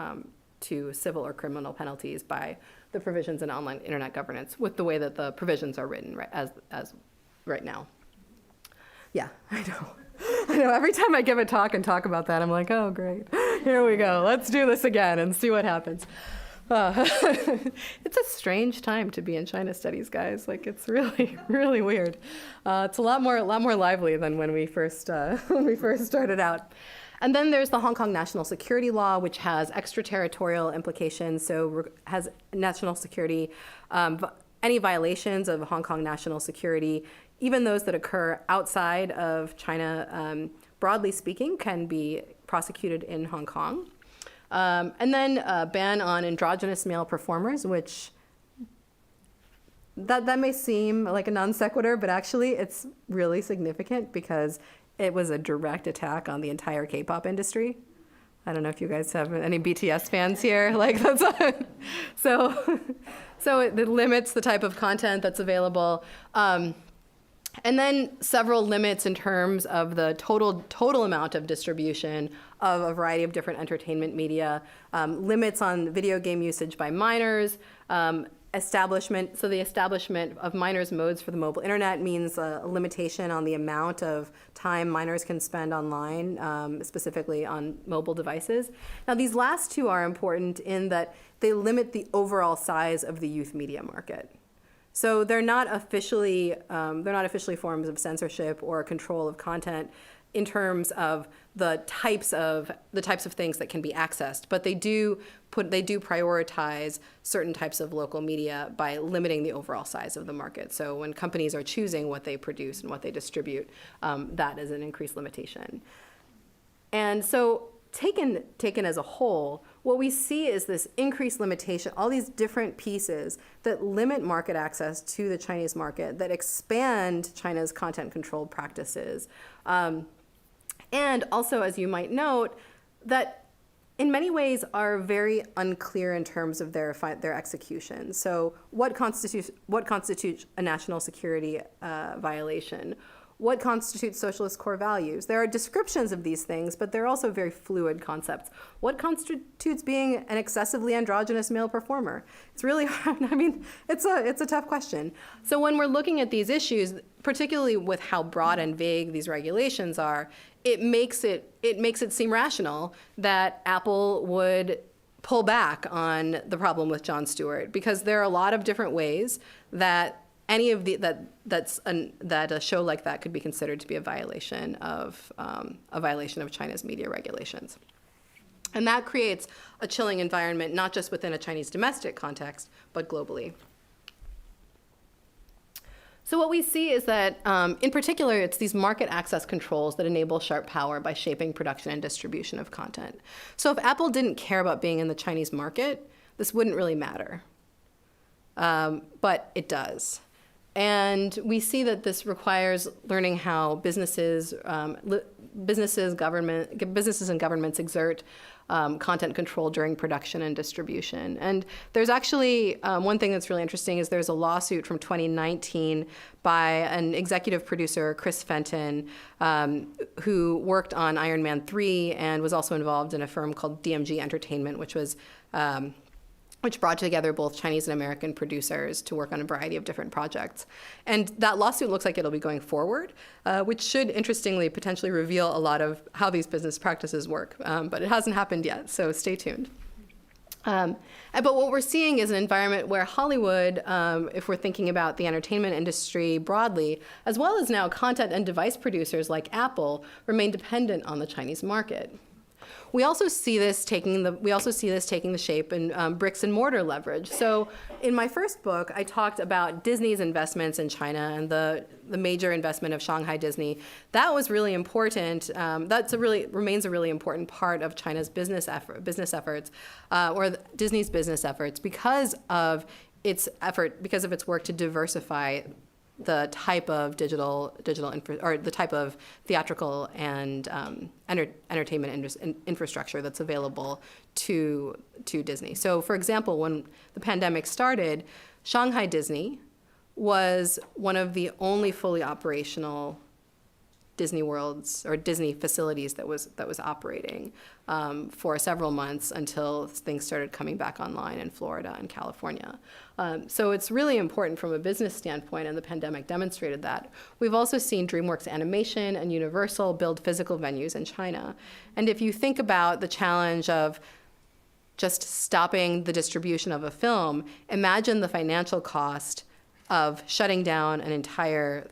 Speaker 7: civil or criminal penalties by the provisions in online internet governance with the way that the provisions are written as right now. Yeah, I know. I know every time I give a talk and talk about that, I'm like, oh, great. Here we go. Let's do this again and see what happens. It's a strange time to be in China studies, guys. Like, it's really, really weird. It's a lot more lively than when we first started out. And then there's the Hong Kong national security law, which has extraterritorial implications. So has national security, any violations of Hong Kong national security, even those that occur outside of China, broadly speaking, can be prosecuted in Hong Kong. And then a ban on androgynous male performers, which that may seem like a non sequitur, but actually it's really significant because it was a direct attack on the entire K-pop industry. I don't know if you guys have any BTS fans here. Like, that's so it limits the type of content that's available. And then several limits in terms of the total amount of distribution of a variety of different entertainment media, limits on video game usage by minors, the establishment of minors' modes for the mobile internet means a limitation on the amount of time minors can spend online, specifically on mobile devices. Now, these last two are important in that they limit the overall size of the youth media market. So they're not officially forms of censorship or control of content in terms of the types of things that can be accessed, but they do prioritize certain types of local media by limiting the overall size of the market. So when companies are choosing what they produce and what they distribute, that is an increased limitation. And so taken as a whole, what we see is this increased limitation, all these different pieces that limit market access to the Chinese market, that expand China's content control practices. And also, as you might note, that in many ways are very unclear in terms of their execution. So what constitutes a national security violation? What constitutes socialist core values? There are descriptions of these things, but they're also very fluid concepts. What constitutes being an excessively androgynous male performer? It's really hard. I mean, it's a tough question. So when we're looking at these issues, particularly with how broad and vague these regulations are, it makes it seem rational that Apple would pull back on the problem with Jon Stewart, because there are a lot of different ways that that a show like that could be considered to be a violation of China's media regulations. And that creates a chilling environment, not just within a Chinese domestic context, but globally. So what we see is that, in particular, it's these market access controls that enable sharp power by shaping production and distribution of content. So if Apple didn't care about being in the Chinese market, this wouldn't really matter. But it does. And we see that this requires learning how businesses and governments exert content control during production and distribution. And there's actually one thing that's really interesting is there's a lawsuit from 2019 by an executive producer, Chris Fenton, who worked on Iron Man 3 and was also involved in a firm called DMG Entertainment, which brought together both Chinese and American producers to work on a variety of different projects. And that lawsuit looks like it'll be going forward, which should, interestingly, potentially reveal a lot of how these business practices work. But it hasn't happened yet, so stay tuned. But what we're seeing is an environment where Hollywood, if we're thinking about the entertainment industry broadly, as well as now content and device producers like Apple, remain dependent on the Chinese market. We also see this taking the shape in bricks and mortar leverage. So in my first book, I talked about Disney's investments in China and the major investment of Shanghai Disney. That was really important. Remains a really important part of China's business efforts, or Disney's business efforts, because of its work to diversify the type of the type of theatrical and entertainment infrastructure that's available to Disney. So, for example, when the pandemic started, Shanghai Disney was one of the only fully operational Disney Worlds or Disney facilities that was operating for several months until things started coming back online in Florida and California. So it's really important from a business standpoint, and the pandemic demonstrated that. We've also seen DreamWorks Animation and Universal build physical venues in China. And if you think about the challenge of just stopping the distribution of a film, imagine the financial cost of shutting down an entire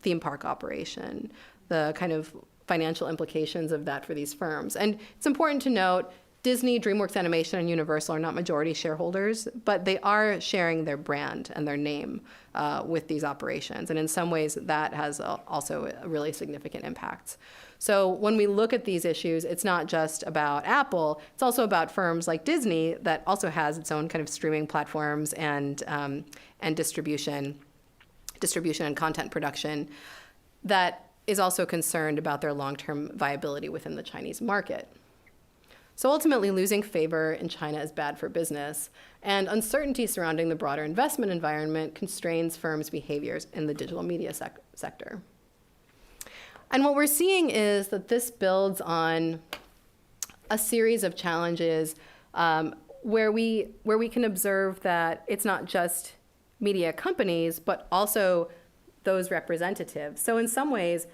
Speaker 7: theme park operation, the kind of financial implications of that for these firms. And it's important to note, Disney, DreamWorks Animation, and Universal are not majority shareholders, but they are sharing their brand and their name with these operations. And in some ways, that has also a really significant impact. So when we look at these issues, it's not just about Apple, it's also about firms like Disney that also has its own kind of streaming platforms and distribution and content production that is also concerned about their long-term viability within the Chinese market. So ultimately, losing favor in China is bad for business, and uncertainty surrounding the broader investment environment constrains firms' behaviors in the digital media sector. And what we're seeing is that this builds on a series of challenges where we can observe that it's not just media companies, but also those representatives. So in some ways,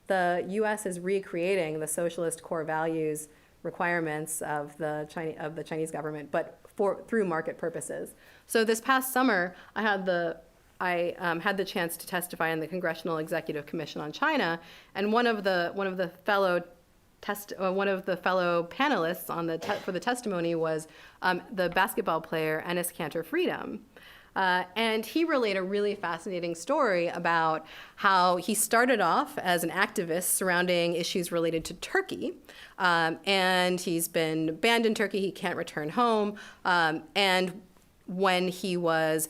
Speaker 7: the US is recreating the socialist core values requirements of the Chinese government, but through market purposes. So this past summer, I had the chance to testify in the Congressional Executive Commission on China, and one of the fellow panelists for the testimony was the basketball player Enes Kanter Freedom. And he relayed a really fascinating story about how he started off as an activist surrounding issues related to Turkey. And he's been banned in Turkey, he can't return home. And when he was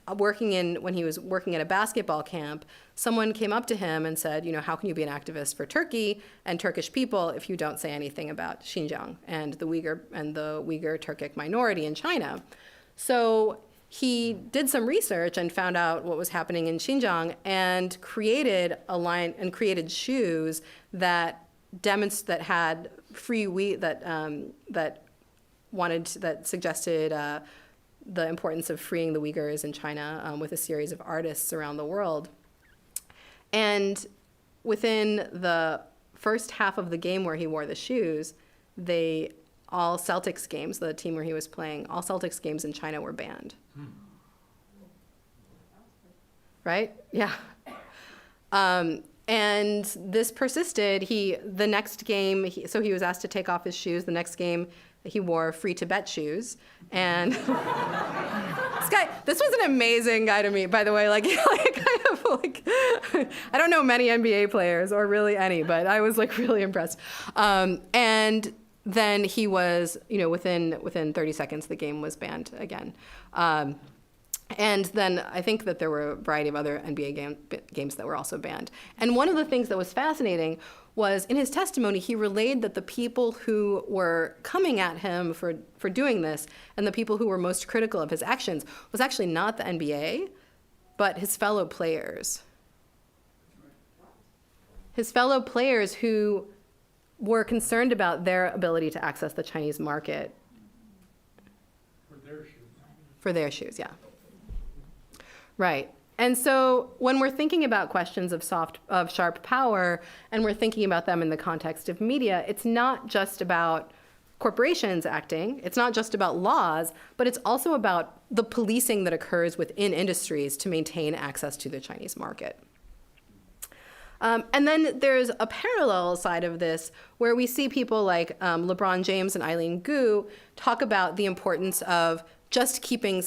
Speaker 7: working at a basketball camp, someone came up to him and said, how can you be an activist for Turkey and Turkish people if you don't say anything about Xinjiang and the Uyghur Turkic minority in China? So he did some research and found out what was happening in Xinjiang and created shoes that had free wheat that suggested the importance of freeing the Uyghurs in China with a series of artists around the world. And within the first half of the game where he wore the shoes, all Celtics games, the team where he was playing, all Celtics games in China were banned. Right? Yeah. And this persisted. The next game, so he was asked to take off his shoes. The next game, he wore free Tibet shoes. And this was an amazing guy to meet, by the way. I don't know many NBA players, or really any, but I was really impressed. And then he was, within 30 seconds, the game was banned again. And then I think that there were a variety of other NBA games that were also banned. And one of the things that was fascinating was in his testimony, he relayed that the people who were coming at him for doing this and the people who were most critical of his actions was actually not the NBA, but his fellow players. His fellow players who were concerned about their ability to access the Chinese market. For their shoes, yeah. Right. And so when we're thinking about questions of sharp power, and we're thinking about them in the context of media, it's not just about corporations acting, it's not just about laws, but it's also about the policing that occurs within industries to maintain access to the Chinese market. And then there's a parallel side of this where we see people like LeBron James and Eileen Gu talk about the importance of just keeping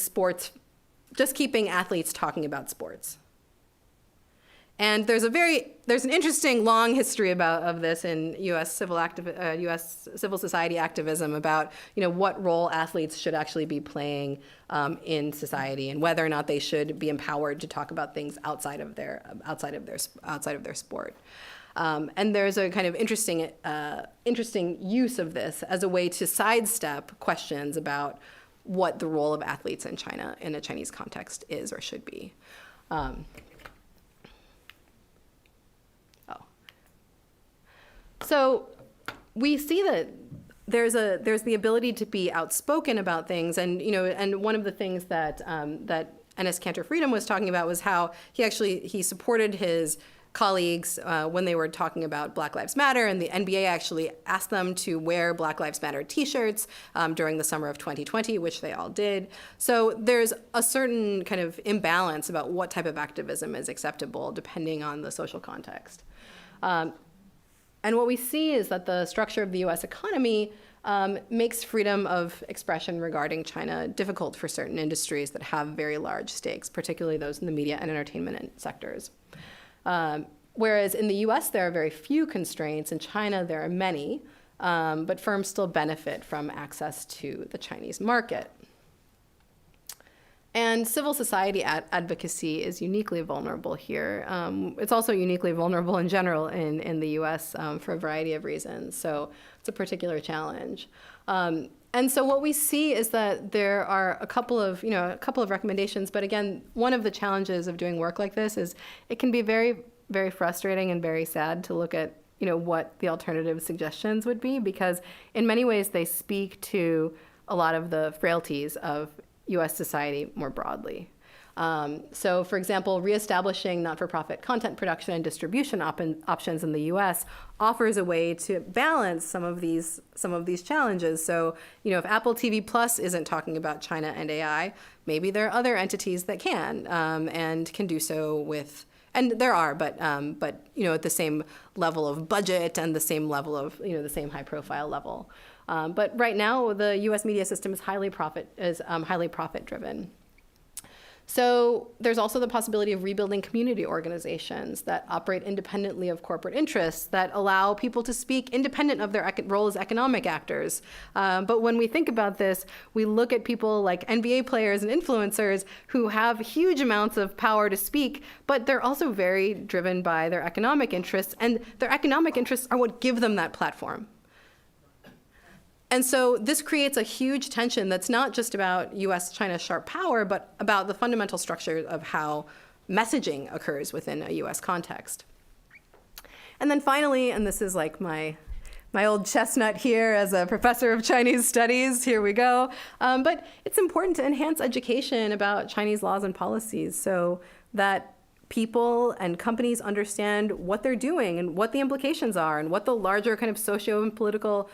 Speaker 7: athletes talking about sports. And there's an interesting long history of this in U.S. civil society activism about what role athletes should actually be playing in society and whether or not they should be empowered to talk about things outside of their sport. And there's a kind of interesting use of this as a way to sidestep questions about what the role of athletes in China in a Chinese context is or should be. So we see that there's the ability to be outspoken about things, and and one of the things that that Enes Kanter Freedom was talking about was how he supported his colleagues when they were talking about Black Lives Matter, and the NBA actually asked them to wear Black Lives Matter t-shirts during the summer of 2020, which they all did. So there's a certain kind of imbalance about what type of activism is acceptable depending on the social context. And what we see is that the structure of the US economy makes freedom of expression regarding China difficult for certain industries that have very large stakes, particularly those in the media and entertainment sectors. Whereas in the US, there are very few constraints. In China, there are many, but firms still benefit from access to the Chinese market. And civil society advocacy is uniquely vulnerable here. It's also uniquely vulnerable in general in the US for a variety of reasons. So it's a particular challenge. And so what we see is that there are a couple of recommendations. But again, one of the challenges of doing work like this is it can be very, very frustrating and very sad to look at what the alternative suggestions would be, because in many ways they speak to a lot of the frailties of US society more broadly. So for example, reestablishing not-for-profit content production and distribution options in the US offers a way to balance some of these challenges. So, if Apple TV Plus isn't talking about China and AI, maybe there are other entities that can and can do so with, and there are, but at the same level of budget and the same level of, the same high-profile level. But right now, the U.S. media system is highly profit-driven. So there's also the possibility of rebuilding community organizations that operate independently of corporate interests, that allow people to speak independent of their role as economic actors. But when we think about this, we look at people like NBA players and influencers who have huge amounts of power to speak, but they're also very driven by their economic interests, and their economic interests are what give them that platform. And so this creates a huge tension that's not just about US-China sharp power, but about the fundamental structure of how messaging occurs within a US context. And then finally, and this is like my old chestnut here as a professor of Chinese studies, here we go, but it's important to enhance education about Chinese laws and policies so that people and companies understand what they're doing and what the implications are and what the larger kind of socio and political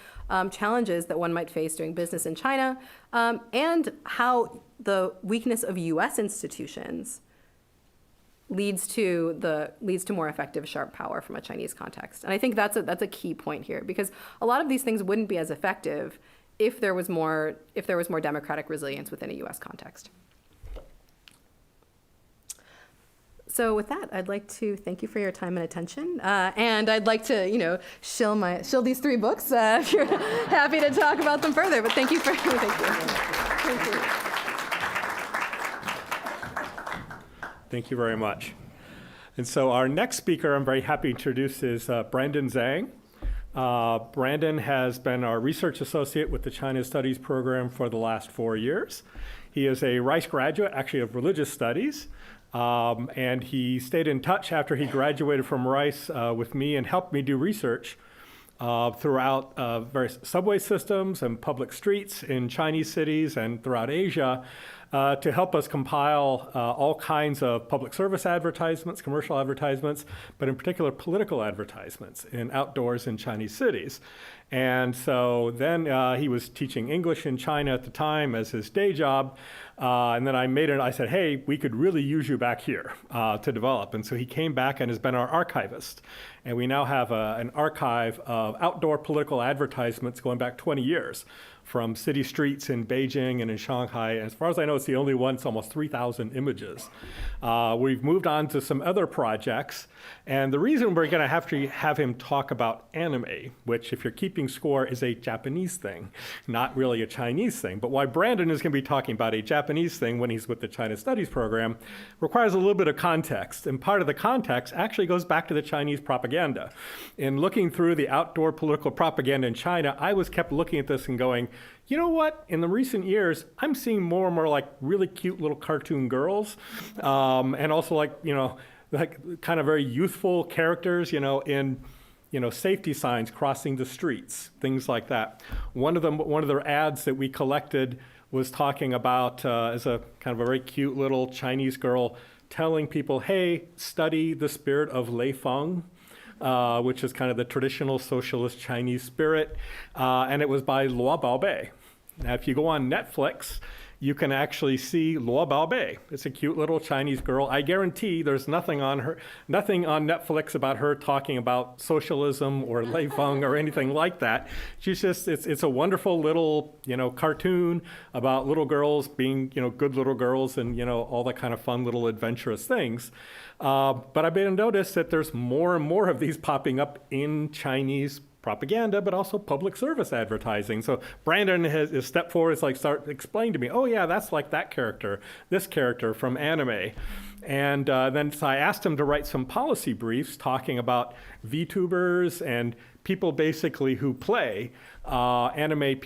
Speaker 7: challenges that one might face doing business in China, and how the weakness of US institutions leads to more effective sharp power from a Chinese context. And I think that's a key point here, because a lot of these things wouldn't be as effective if there was more democratic resilience within a US context. So with that, I'd like to thank you for your time and attention. And I'd like to, shill these 3 books if you're happy to talk about them further. But thank you. Thank you.
Speaker 1: Thank you very much. And so our next speaker I'm very happy to introduce is Brandon Zhang. Brandon has been our research associate with the China Studies program for the last 4 years. He is a Rice graduate, actually of religious studies. And he stayed in touch after he graduated from Rice with me and helped me do research throughout various subway systems and public streets in Chinese cities and throughout Asia to help us compile all kinds of public service advertisements, commercial advertisements, but in particular political advertisements in outdoors in Chinese cities. And so then he was teaching English in China at the time as his day job. And then I said, hey, we could really use you back here to develop. And so he came back and has been our archivist. And we now have an archive of outdoor political advertisements going back 20 years from city streets in Beijing and in Shanghai. And as far as I know, it's the only one. It's almost 3,000 images. We've moved on to some other projects. And the reason we're going to have him talk about anime, which if you're keeping score is a Japanese thing, not really a Chinese thing. But why Brandon is going to be talking about a Japanese thing when he's with the China Studies program requires a little bit of context. And part of the context actually goes back to the Chinese propaganda. In looking through the outdoor political propaganda in China, I kept looking at this and going, you know what? In the recent years, I'm seeing more and more like really cute little cartoon girls, and also like kind of very youthful characters, in safety signs crossing the streets, things like that. One of their ads that we collected was talking about as a kind of a very cute little Chinese girl telling people, hey, study the spirit of Lei Feng, which is kind of the traditional socialist Chinese spirit, and it was by Luo Baobei. Now, if you go on Netflix, you can actually see Luo Baobei. It's a cute little Chinese girl. I guarantee there's nothing on Netflix about her talking about socialism or Lei Feng or anything like that. It's a wonderful little, cartoon about little girls being, good little girls and, all that kind of fun little adventurous things. But I've been noticed that there's more and more of these popping up in Chinese propaganda, but also public service advertising. So Brandon has stepped forward, start explaining to me, oh yeah, that's like that character, this character from anime. And then so I asked him to write some policy briefs talking about VTubers and people basically who play anime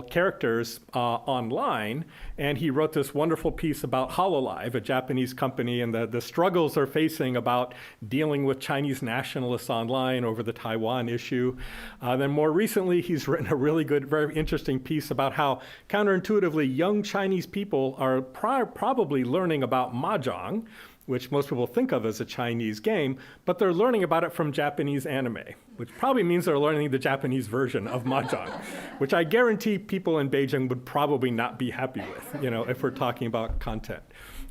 Speaker 1: characters online. And he wrote this wonderful piece about HoloLive, a Japanese company, and the struggles they're facing about dealing with Chinese nationalists online over the Taiwan issue. Then more recently, he's written a really good, very interesting piece about how counterintuitively young Chinese people are probably learning about Mahjong, which most people think of as a Chinese game, but they're learning about it from Japanese anime, which probably means they're learning the Japanese version of Mahjong, which I guarantee people in Beijing would probably not be happy with, if we're talking about content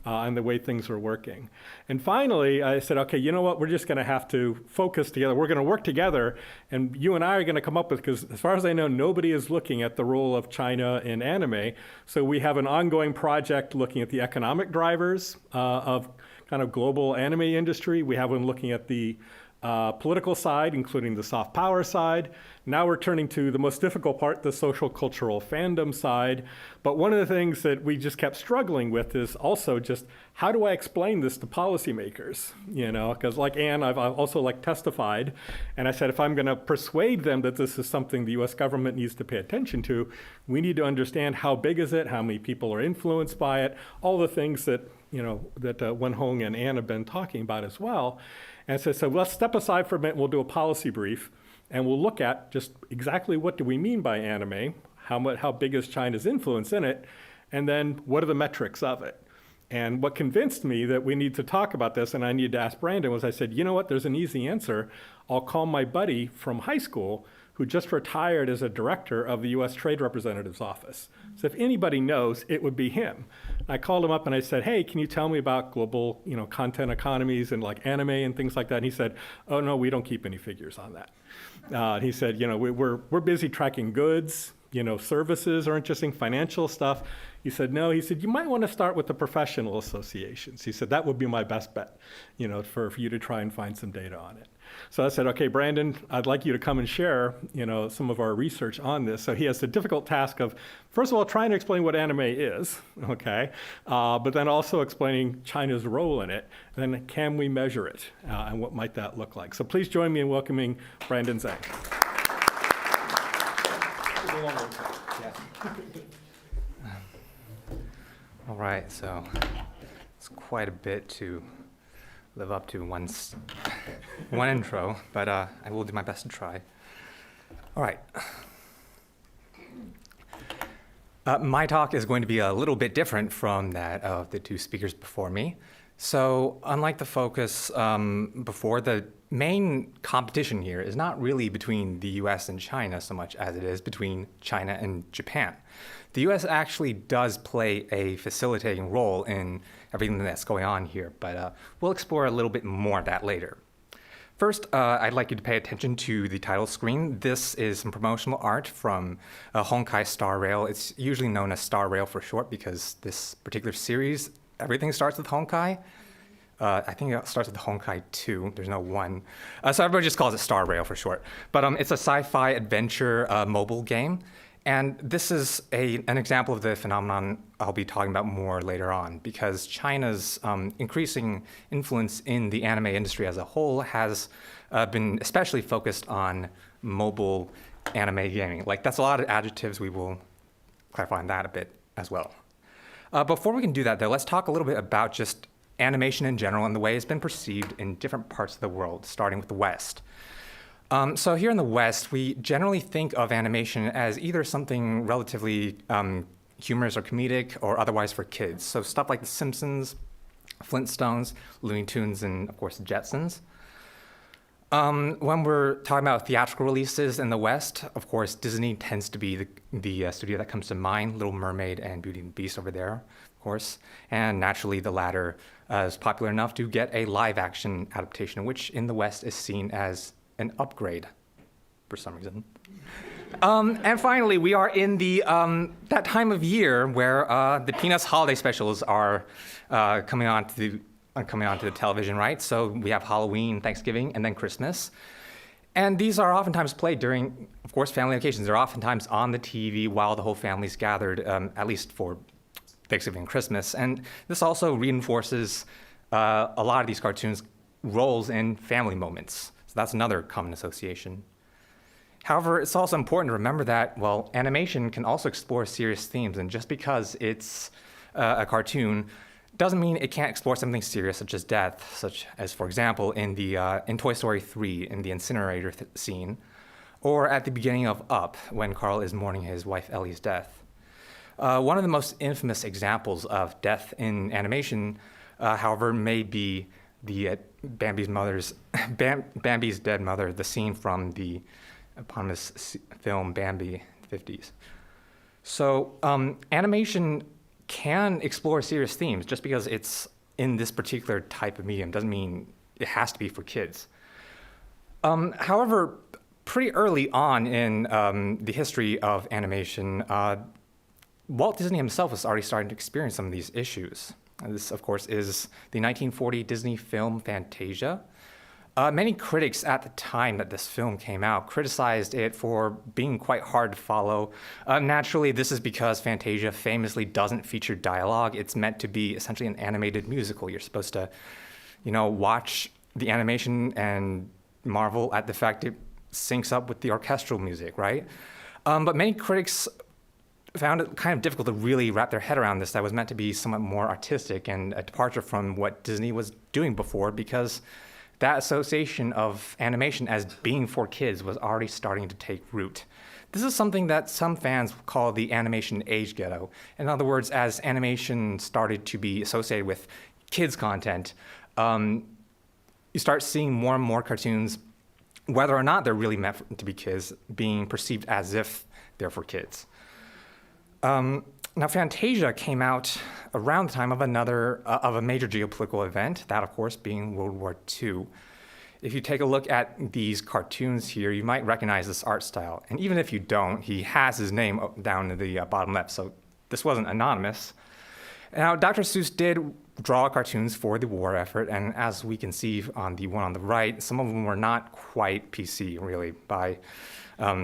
Speaker 1: and the way things are working. And finally, I said, okay, you know what? We're just going to have to focus together. We're going to work together, and you and I are going to come up with, because as far as I know, nobody is looking at the role of China in anime. So we have an ongoing project looking at the economic drivers of kind of global anime industry. We have one looking at the political side, including the soft power side. Now we're turning to the most difficult part, the social cultural fandom side. But one of the things that we just kept struggling with is also just, how do I explain this to policymakers? Because like Anne, I've also testified, and I said, if I'm gonna persuade them that this is something the US government needs to pay attention to, we need to understand how big is it, how many people are influenced by it, all the things that Wenhong and Anne have been talking about as well. And so let's step aside for a minute, we'll do a policy brief, and we'll look at just exactly what do we mean by anime, how big is China's influence in it, and then what are the metrics of it. And what convinced me that we need to talk about this, and I needed to ask Brandon, was I said, you know what, there's an easy answer. I'll call my buddy from high school who just retired as a director of the US Trade Representative's office. So if anybody knows, it would be him. I called him up and I said, hey, can you tell me about global content economies and anime and things like that? And he said, oh no, we don't keep any figures on that. He said, we're busy tracking goods, services are interesting, financial stuff. He said, no, you might want to start with the professional associations. He said, that would be my best bet, for you to try and find some data on it. So I said, okay, Brandon, I'd like you to come and share, some of our research on this. So he has the difficult task of, first of all, trying to explain what anime is, okay, but then also explaining China's role in it. And then can we measure it, and what might that look like? So please join me in welcoming Brandon Zhang.
Speaker 8: All right, so it's quite a bit to live up to one intro, but I will do my best to try. All right. My talk is going to be a little bit different from that of the two speakers before me. So unlike the focus before, the main competition here is not really between the US and China so much as it is between China and Japan. The US actually does play a facilitating role in everything that's going on here, but we'll explore a little bit more of that later. First, I'd like you to pay attention to the title screen. This is some promotional art from Honkai Star Rail. It's usually known as Star Rail for short because this particular series, everything starts with Honkai. I think it starts with Honkai 2. There's no 1. So everybody just calls it Star Rail for short. But it's a sci-fi adventure mobile game. And this is an example of the phenomenon I'll be talking about more later on, because China's increasing influence in the anime industry as a whole has been especially focused on mobile anime gaming. That's a lot of adjectives. We will clarify on that a bit as well. Before we can do that, though, let's talk a little bit about just animation in general and the way it's been perceived in different parts of the world, starting with the West. So here in the West, we generally think of animation as either something relatively humorous or comedic or otherwise for kids. So stuff like The Simpsons, Flintstones, Looney Tunes, and of course, the Jetsons. When we're talking about theatrical releases in the West, of course, Disney tends to be the studio that comes to mind, Little Mermaid and Beauty and the Beast over there, of course. And naturally, the latter is popular enough to get a live-action adaptation, which in the West is seen as an upgrade for some reason. And finally, we are in the that time of year where the Peanuts holiday specials are coming onto the television, right? So we have Halloween, Thanksgiving, and then Christmas. And these are oftentimes played during, of course, family occasions. They're oftentimes on the TV while the whole family's gathered, at least for Thanksgiving and Christmas. And this also reinforces a lot of these cartoons' roles in family moments. So that's another common association. However, it's also important to remember that, well, animation can also explore serious themes, and just because it's a cartoon doesn't mean it can't explore something serious such as death, such as, for example, in Toy Story 3, in the incinerator scene, or at the beginning of Up, when Carl is mourning his wife Ellie's death. One of the most infamous examples of death in animation, however, may be the Bambi's dead mother, the scene from the eponymous film Bambi, 50s. So animation can explore serious themes. Just because it's in this particular type of medium doesn't mean it has to be for kids. However, pretty early on in the history of animation, Walt Disney himself was already starting to experience some of these issues. And this, of course, is the 1940 Disney film Fantasia. Many critics at the time that this film came out criticized it for being quite hard to follow. Naturally, this is because Fantasia famously doesn't feature dialogue. It's meant to be essentially an animated musical. You're supposed to, watch the animation and marvel at the fact it syncs up with the orchestral music, right? But many critics found it kind of difficult to really wrap their head around this. That was meant to be somewhat more artistic and a departure from what Disney was doing before, because that association of animation as being for kids was already starting to take root. This is something that some fans call the animation age ghetto. In other words, as animation started to be associated with kids' content, you start seeing more and more cartoons, whether or not they're really meant to be kids, being perceived as if they're for kids. Now, Fantasia came out around the time of a major geopolitical event, that, of course, being World War II. If you take a look at these cartoons here, you might recognize this art style. And even if you don't, he has his name down in the bottom left, so this wasn't anonymous. Now, Dr. Seuss did draw cartoons for the war effort, and as we can see on the one on the right, some of them were not quite PC, really, by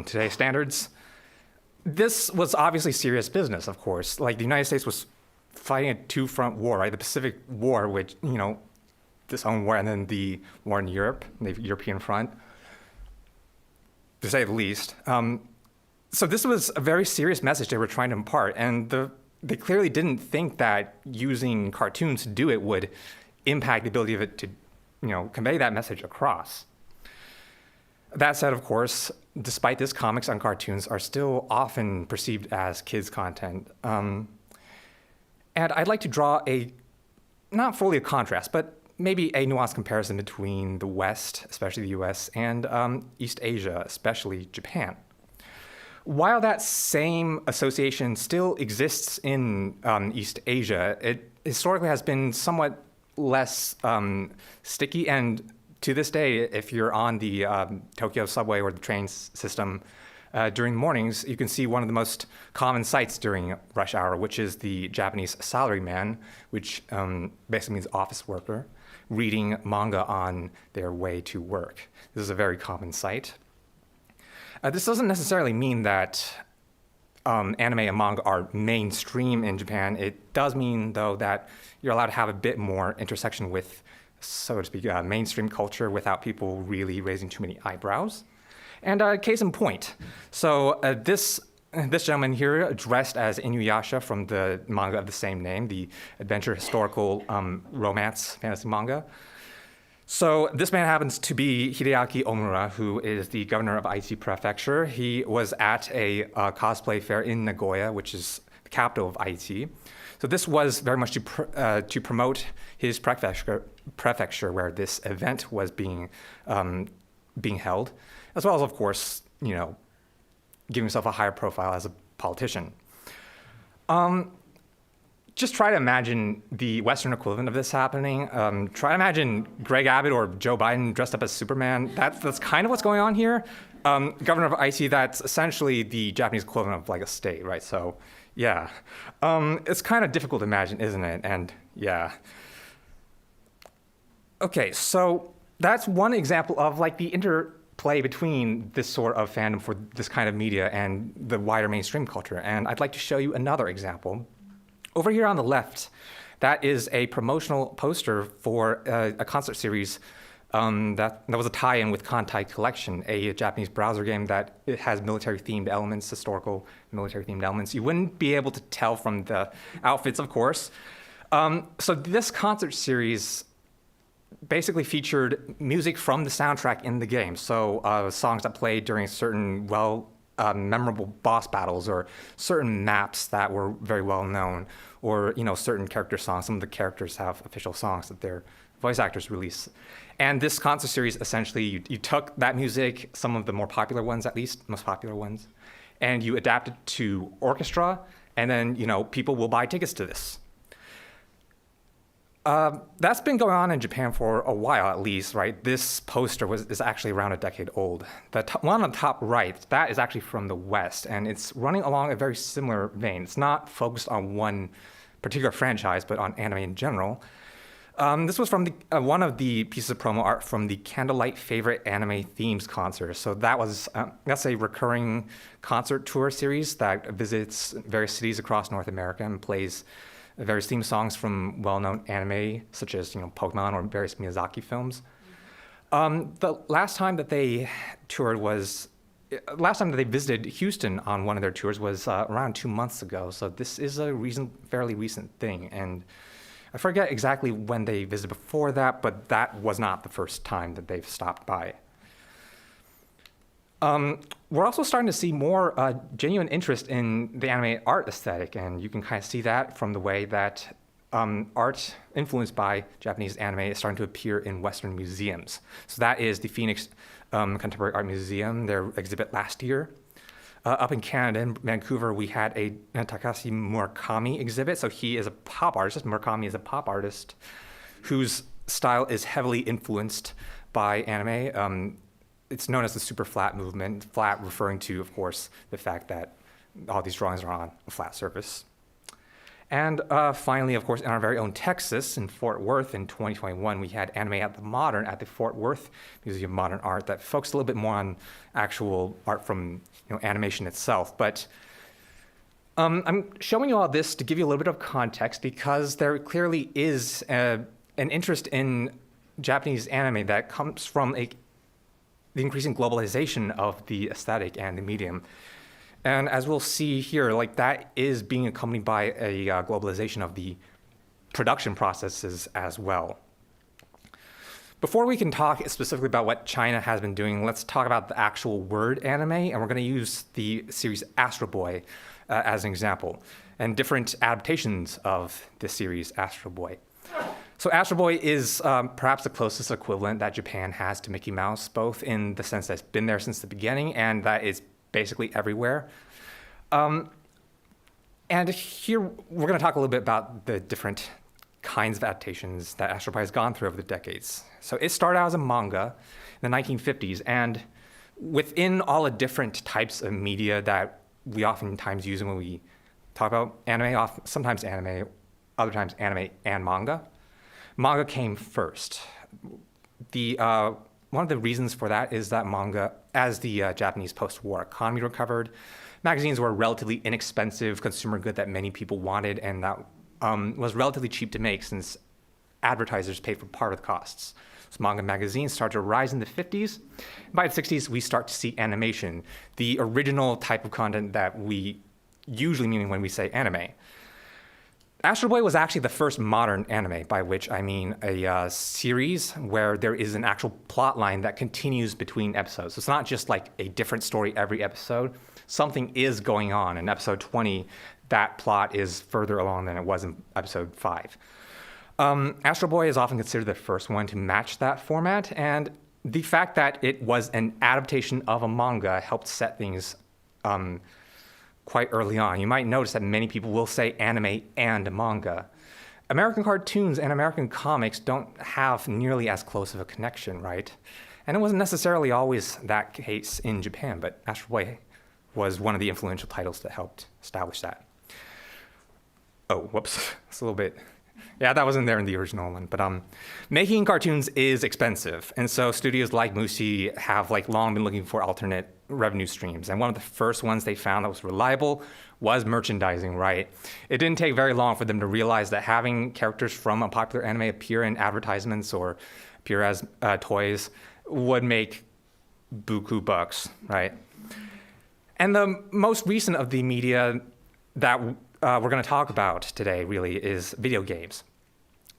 Speaker 8: today's standards. This was obviously serious business, of course. Like, the United States was fighting a two-front war, right? The Pacific War, which, this own war, and then the war in Europe, the European front, to say the least. So this was a very serious message they were trying to impart, and they clearly didn't think that using cartoons to do it would impact the ability of it to, convey that message across. That said, of course, despite this, comics and cartoons are still often perceived as kids' content. And I'd like to draw not fully a contrast, but maybe a nuanced comparison between the West, especially the US, and East Asia, especially Japan. While that same association still exists in East Asia, it historically has been somewhat less sticky, and to this day, if you're on the Tokyo subway or the train system during mornings, you can see one of the most common sights during rush hour, which is the Japanese salaryman, which basically means office worker, reading manga on their way to work. This is a very common sight. This doesn't necessarily mean that anime and manga are mainstream in Japan. It does mean, though, that you're allowed to have a bit more intersection with, so to speak, mainstream culture without people really raising too many eyebrows. And case in point, so this gentleman here, dressed as Inuyasha from the manga of the same name, the adventure historical romance fantasy manga, So this man happens to be Hideaki Omura, who is the governor of Aichi Prefecture. He was at a cosplay fair in Nagoya, which is the capital of Aichi. So this was very much to promote his prefecture, where this event was being held, as well as, of course, giving himself a higher profile as a politician. Just try to imagine the Western equivalent of this happening. Try to imagine Greg Abbott or Joe Biden dressed up as Superman. That's kind of what's going on here. Governor of Aichi, that's essentially the Japanese equivalent of like a state, right? So, yeah. It's kind of difficult to imagine, isn't it? And yeah. Okay, so that's one example of like the interplay between this sort of fandom for this kind of media and the wider mainstream culture. And I'd like to show you another example. Over here on the left, that is a promotional poster for a concert series that was a tie-in with Kantai Collection, a Japanese browser game that it has military-themed elements, historical military-themed elements. You wouldn't be able to tell from the outfits, of course. So this concert series basically featured music from the soundtrack in the game. So songs that played during certain memorable boss battles, or certain maps that were very well known, or certain character songs. Some of the characters have official songs that their voice actors release. And this concert series, essentially, you took that music, some of the more popular ones at least, most popular ones, and you adapted to orchestra, and then people will buy tickets to this. That's been going on in Japan for a while, at least, right? This poster is actually around a decade old. The one on the top right, that is actually from the West, and it's running along a very similar vein. It's not focused on one particular franchise, but on anime in general. This was from one of the pieces of promo art from the Candlelight Favorite Anime Themes concert. So that's a recurring concert tour series that visits various cities across North America and plays various theme songs from well-known anime, such as Pokemon or various Miyazaki films. The last time that they visited Houston on one of their tours was around 2 months ago. So this is a fairly recent thing, and I forget exactly when they visited before that, but that was not the first time that they've stopped by. We're also starting to see more genuine interest in the anime art aesthetic, and you can kind of see that from the way that art influenced by Japanese anime is starting to appear in Western museums. So that is the Phoenix Contemporary Art Museum, their exhibit last year. Up in Canada, in Vancouver, we had a Takashi Murakami exhibit. So he is a pop artist. Murakami is a pop artist whose style is heavily influenced by anime. It's known as the super flat movement, flat referring to, of course, the fact that all these drawings are on a flat surface. And finally, of course, in our very own Texas, in Fort Worth in 2021, we had Anime at the Modern at the Fort Worth Museum of Modern Art that focused a little bit more on actual art from animation itself. But I'm showing you all this to give you a little bit of context, because there clearly is an interest in Japanese anime that comes from the increasing globalization of the aesthetic and the medium. And as we'll see here, that is being accompanied by a globalization of the production processes as well. Before we can talk specifically about what China has been doing, let's talk about the actual word anime, and we're going to use the series Astro Boy as an example, and different adaptations of this series, Astro Boy. So Astro Boy is perhaps the closest equivalent that Japan has to Mickey Mouse, both in the sense that it's been there since the beginning and that it's basically everywhere. And here we're going to talk a little bit about the different kinds of adaptations that Astro Boy has gone through over the decades. So it started out as a manga in the 1950s, and within all the different types of media that we oftentimes use when we talk about anime, sometimes anime, other times anime and manga came first. One of the reasons for that is that manga, as the Japanese post-war economy recovered, magazines were a relatively inexpensive consumer good that many people wanted, and that was relatively cheap to make since advertisers paid for part of the costs. So manga magazines started to rise in the 50s. By the 60s, we start to see animation, the original type of content that we usually mean when we say anime. Astro Boy was actually the first modern anime, by which I mean a series where there is an actual plot line that continues between episodes. So it's not just like a different story every episode. Something is going on. In episode 20, that plot is further along than it was in episode 5. Astro Boy is often considered the first one to match that format, and the fact that it was an adaptation of a manga helped set things quite early on. You might notice that many people will say anime and manga. American cartoons and American comics don't have nearly as close of a connection, right? And it wasn't necessarily always that case in Japan, but Astro Boy was one of the influential titles that helped establish that. Oh, whoops, it's a little bit. Yeah, that wasn't there in the original one, but making cartoons is expensive, and so studios like Musi have long been looking for alternate revenue streams. And one of the first ones they found that was reliable was merchandising, right? It didn't take very long for them to realize that having characters from a popular anime appear in advertisements or appear as toys would make buku bucks, right? And the most recent of the media that we're going to talk about today really is video games.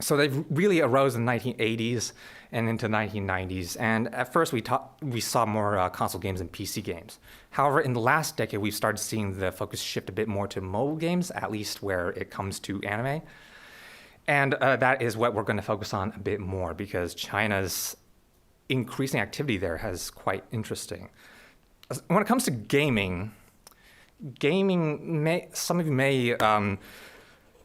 Speaker 8: So they really arose in the 1980s and into the 1990s. And at first we saw more console games and PC games. However, in the last decade, we've started seeing the focus shift a bit more to mobile games, at least where it comes to anime. And that is what we're going to focus on a bit more because China's increasing activity there is quite interesting. When it comes to gaming, some of you may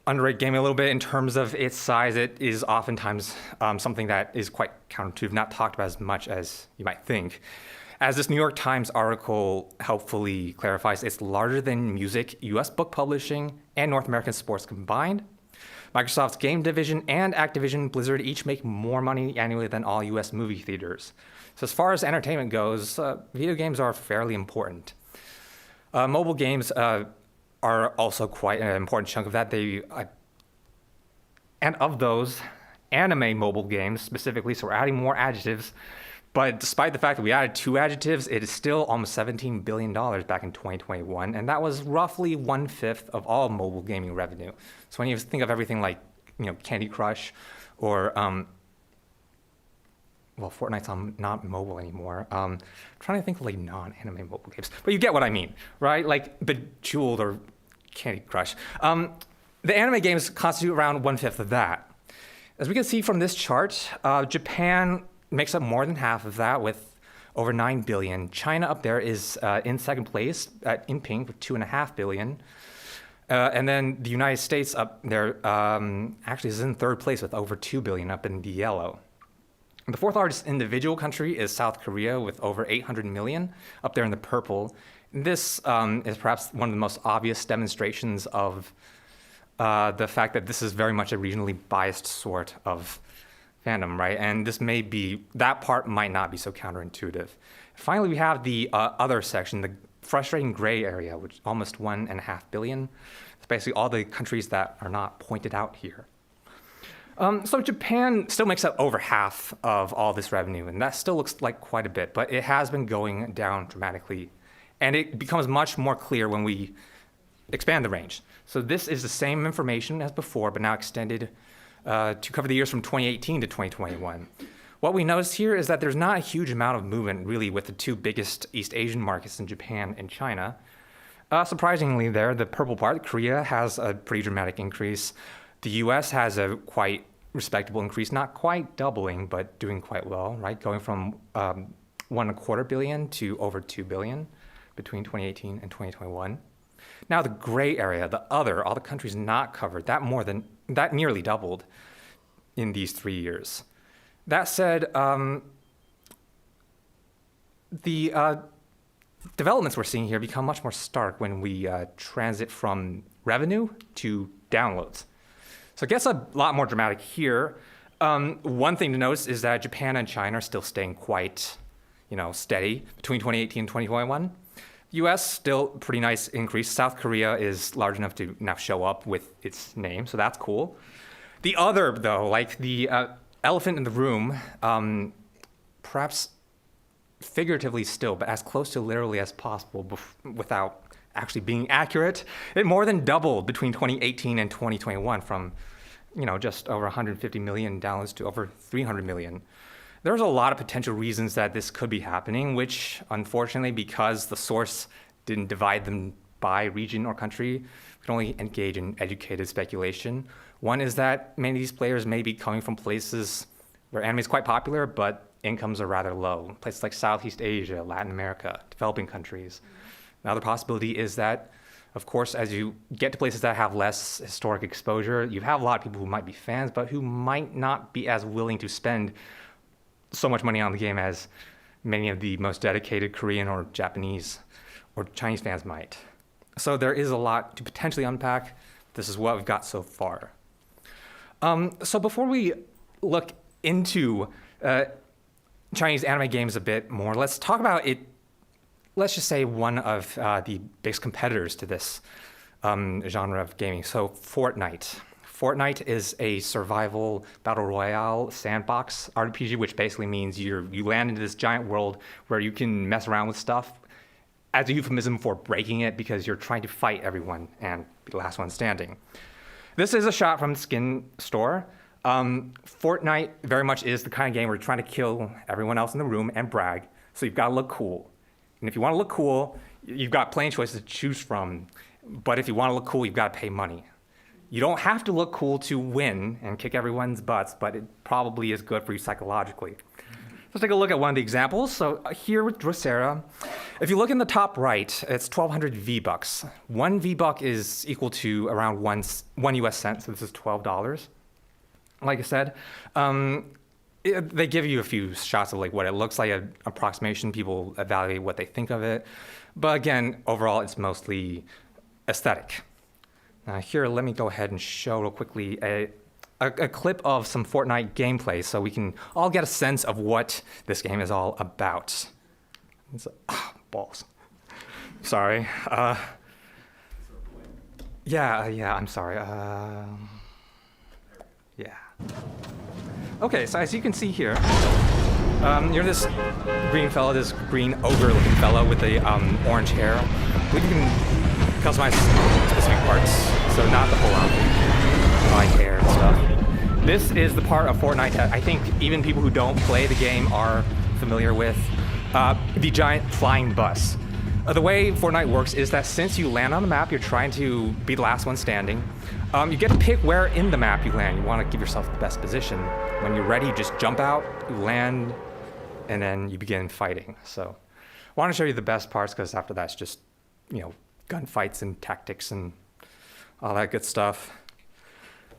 Speaker 8: underrate gaming a little bit in terms of its size. It is oftentimes something that is quite counterintuitive, not talked about as much as you might think. As this New York Times article helpfully clarifies, it's larger than music, US book publishing, and North American sports combined. Microsoft's game division and Activision Blizzard each make more money annually than all US movie theaters. So as far as entertainment goes, video games are fairly important. Mobile games are also quite an important chunk of that. And of those, anime mobile games specifically, so we're adding more adjectives, but despite the fact that we added 2 adjectives, it is still almost $17 billion back in 2021, and that was roughly 1/5 of all mobile gaming revenue. So when you think of everything like Candy Crush or Fortnite's not mobile anymore. I'm trying to think of non-anime mobile games, but you get what I mean, right? Like Bejeweled or Candy Crush. The anime games constitute around 1/5 of that. As we can see from this chart, Japan makes up more than half of that with over 9 billion. China up there is in second place in pink with 2.5 billion. And then the United States up there actually is in third place with over 2 billion up in the yellow. The fourth largest individual country is South Korea with over 800 million, up there in the purple. This is perhaps one of the most obvious demonstrations of the fact that this is very much a regionally biased sort of fandom, right? And that part might not be so counterintuitive. Finally, we have the other section, the frustrating gray area, which is almost 1.5 billion. It's basically all the countries that are not pointed out here. So Japan still makes up over half of all this revenue, and that still looks like quite a bit, but it has been going down dramatically. And it becomes much more clear when we expand the range. So this is the same information as before, but now extended to cover the years from 2018 to 2021. What we notice here is that there's not a huge amount of movement really with the 2 biggest East Asian markets in Japan and China. Surprisingly there, the purple part, Korea, has a pretty dramatic increase. The US has a quite respectable increase, not quite doubling, but doing quite well, right? Going from 1.25 billion to over 2 billion between 2018 and 2021. Now the gray area, the other, all the countries not covered, that nearly doubled in these 3 years. That said, the developments we're seeing here become much more stark when we transit from revenue to downloads. So it gets a lot more dramatic here. One thing to notice is that Japan and China are still staying quite, steady between 2018 and 2021. US, still pretty nice increase. South Korea is large enough to now show up with its name, so that's cool. The other, though, like the elephant in the room, perhaps figuratively still, but as close to literally as possible without actually being accurate, it more than doubled between 2018 and 2021 from, just over 150 million downloads to over 300 million. There's a lot of potential reasons that this could be happening, which unfortunately, because the source didn't divide them by region or country, we can only engage in educated speculation. One is that many of these players may be coming from places where anime is quite popular, but incomes are rather low. Places like Southeast Asia, Latin America, developing countries. Another possibility is that, of course, as you get to places that have less historic exposure, you have a lot of people who might be fans, but who might not be as willing to spend so much money on the game as many of the most dedicated Korean or Japanese or Chinese fans might. So there is a lot to potentially unpack. This is what we've got so far. So before we look into Chinese anime games a bit more, let's talk about it. Let's just say one of the biggest competitors to this genre of gaming. So Fortnite. Fortnite is a survival battle royale sandbox RPG, which basically means you land into this giant world where you can mess around with stuff as a euphemism for breaking it because you're trying to fight everyone and be the last one standing. This is a shot from the skin store. Fortnite very much is the kind of game where you're trying to kill everyone else in the room and brag, so you've got to look cool. And if you want to look cool, you've got plenty of choices to choose from. But if you want to look cool, you've got to pay money. You don't have to look cool to win and kick everyone's butts, but it probably is good for you psychologically. Let's take a look at one of the examples. So here with Drosera, if you look in the top right, it's 1,200 V-Bucks. 1 V-Buck is equal to around one US cent, so this is $12. Like I said, they give you a few shots of like what it looks like, an approximation. People evaluate what they think of it. But again, overall, it's mostly aesthetic. Now here, let me go ahead and show real quickly a clip of some Fortnite gameplay so we can all get a sense of what this game is all about. Balls. Sorry. Yeah, I'm sorry. Yeah. Okay, so as you can see here, you're this green fella, this green ogre-looking fella with the orange hair. We can customize specific parts, so not the whole outfit, like hair and stuff. This is the part of Fortnite that I think even people who don't play the game are familiar with, the giant flying bus. The way Fortnite works is that since you land on the map, you're trying to be the last one standing. You get to pick where in the map you land. You want to give yourself the best position. When you're ready, you just jump out, you land, and then you begin fighting. So I want to show you the best parts because after that's just, gunfights and tactics and all that good stuff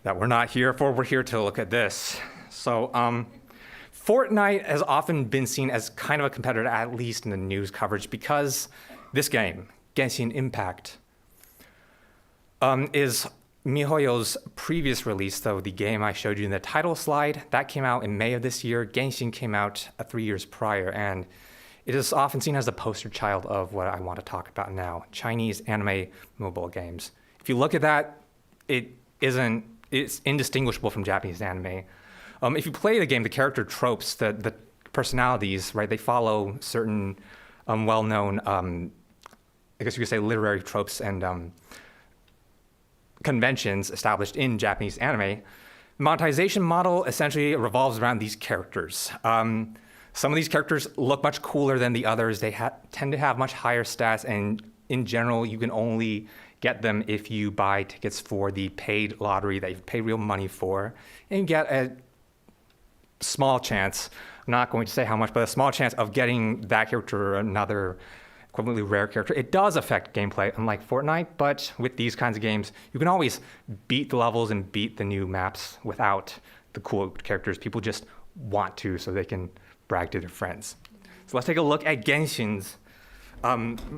Speaker 8: that we're not here for. We're here to look at this. So Fortnite has often been seen as kind of a competitor, at least in the news coverage, because this game, Genshin Impact, is MiHoYo's previous release, though the game I showed you in the title slide, that came out in May of this year. Genshin came out 3 years prior, and it is often seen as the poster child of what I want to talk about now, Chinese anime mobile games. If you look at that, it's indistinguishable from Japanese anime. If you play the game, the character tropes, the personalities, right, they follow certain well-known, I guess you could say literary tropes and conventions established in Japanese anime. The monetization model essentially revolves around these characters. Some of these characters look much cooler than the others. They tend to have much higher stats, and in general, you can only get them if you buy tickets for the paid lottery that you pay real money for, and you get a small chance, I'm not going to say how much, but a small chance of getting that character or another equivalently rare character. It does affect gameplay, unlike Fortnite, but with these kinds of games, you can always beat the levels and beat the new maps without the cool characters. People just want to so they can brag to their friends. So let's take a look at Genshin's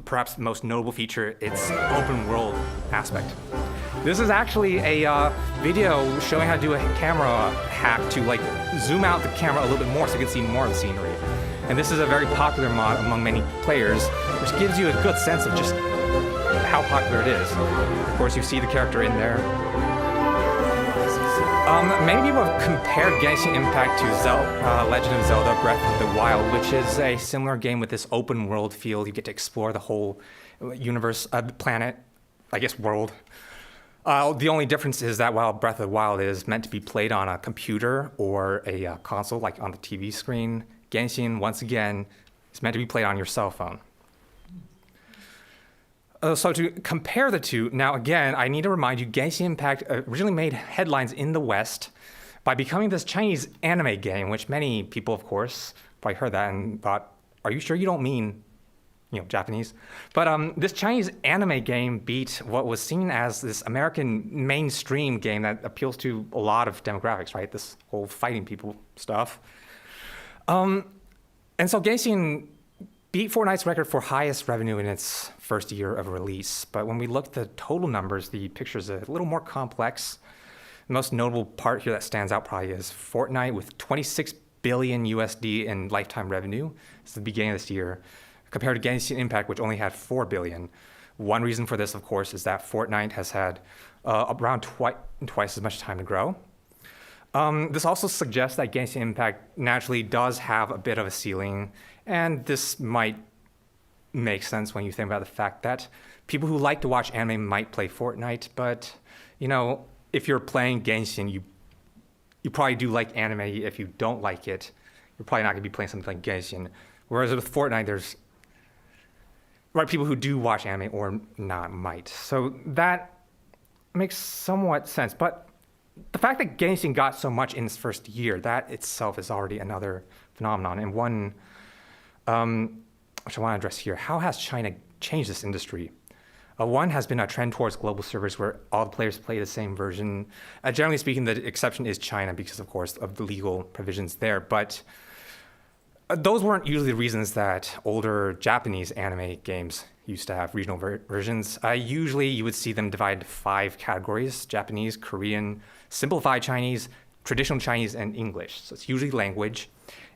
Speaker 8: perhaps most notable feature, its open world aspect. This is actually a video showing how to do a camera hack to zoom out the camera a little bit more so you can see more of the scenery. And this is a very popular mod among many players, which gives you a good sense of just how popular it is. Of course, you see the character in there. Many people have compared Genshin Impact to Legend of Zelda Breath of the Wild, which is a similar game with this open world feel. You get to explore the whole universe, planet, I guess world. The only difference is that while Breath of the Wild is meant to be played on a computer or a console, like on the TV screen, Genshin, once again, is meant to be played on your cell phone. So to compare the two, now again, I need to remind you, Genshin Impact originally made headlines in the West by becoming this Chinese anime game, which many people, of course, probably heard that and thought, are you sure you don't mean, Japanese? But this Chinese anime game beat what was seen as this American mainstream game that appeals to a lot of demographics, right? This whole fighting people stuff. And so Genshin beat Fortnite's record for highest revenue in its first year of release. But when we look at the total numbers, the picture's a little more complex. The most notable part here that stands out probably is Fortnite with 26 billion USD in lifetime revenue since the beginning of this year, compared to Genshin Impact, which only had 4 billion. One reason for this, of course, is that Fortnite has had around twice as much time to grow. This also suggests that Genshin Impact naturally does have a bit of a ceiling, and this might make sense when you think about the fact that people who like to watch anime might play Fortnite, but if you're playing Genshin, you probably do like anime. If you don't like it, you're probably not going to be playing something like Genshin. Whereas with Fortnite, there's people who do watch anime or not might. So that makes somewhat sense. But the fact that Genshin got so much in its first year, that itself is already another phenomenon. And one which I want to address here, how has China changed this industry? One has been a trend towards global servers where all the players play the same version. Generally speaking, the exception is China because, of course, of the legal provisions there. But those weren't usually the reasons that older Japanese anime games used to have regional versions. Usually you would see them divided into 5 categories: Japanese, Korean, simplified Chinese, traditional Chinese, and English. So it's usually language,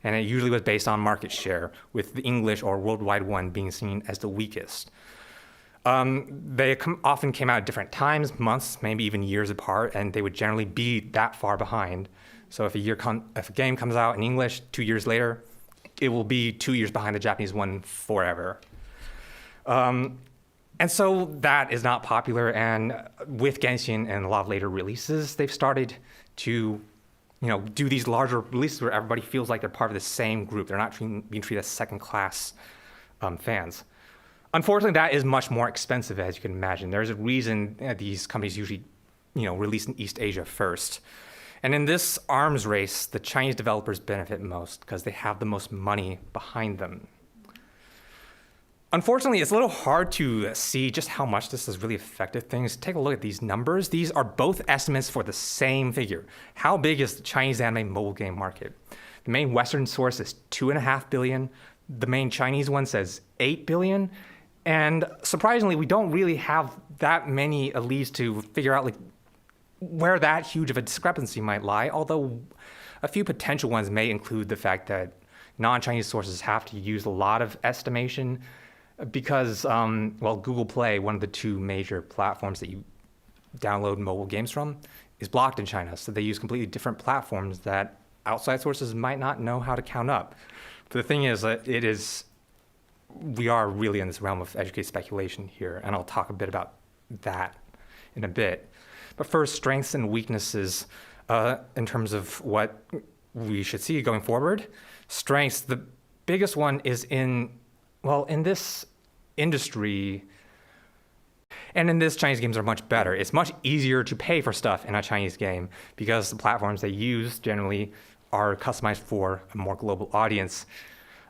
Speaker 8: and it usually was based on market share, with the English or worldwide one being seen as the weakest. They often came out at different times, months, maybe even years apart, and they would generally be that far behind. So if a game comes out in English 2 years later, it will be 2 years behind the Japanese one forever. And so that is not popular, and with Genshin and a lot of later releases, they've started to do these larger releases where everybody feels like they're part of the same group. They're not being treated as second-class fans. Unfortunately, that is much more expensive, as you can imagine. There's a reason these companies usually, release in East Asia first. And in this arms race, the Chinese developers benefit most because they have the most money behind them. Unfortunately, it's a little hard to see just how much this has really affected things. Take a look at these numbers. These are both estimates for the same figure. How big is the Chinese anime mobile game market? The main Western source is 2.5 billion. The main Chinese one says 8 billion. And surprisingly, we don't really have that many at least to figure out where that huge of a discrepancy might lie, although a few potential ones may include the fact that non-Chinese sources have to use a lot of estimation because, Google Play, one of the 2 major platforms that you download mobile games from, is blocked in China. So they use completely different platforms that outside sources might not know how to count up. But the thing is that we are really in this realm of educated speculation here, and I'll talk a bit about that in a bit. But first, strengths and weaknesses in terms of what we should see going forward. Strengths, the biggest one is in this industry, and in this, Chinese games are much better. It's much easier to pay for stuff in a Chinese game because the platforms they use generally are customized for a more global audience.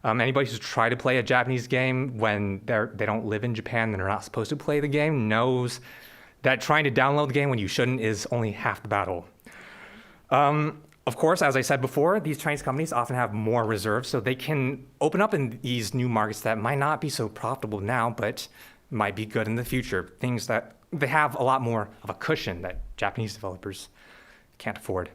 Speaker 8: Anybody who's tried to play a Japanese game when they don't live in Japan and they're not supposed to play the game knows that trying to download the game when you shouldn't is only half the battle. Of course, as I said before, these Chinese companies often have more reserves, so they can open up in these new markets that might not be so profitable now, but might be good in the future. Things that they have a lot more of a cushion that Japanese developers can't afford.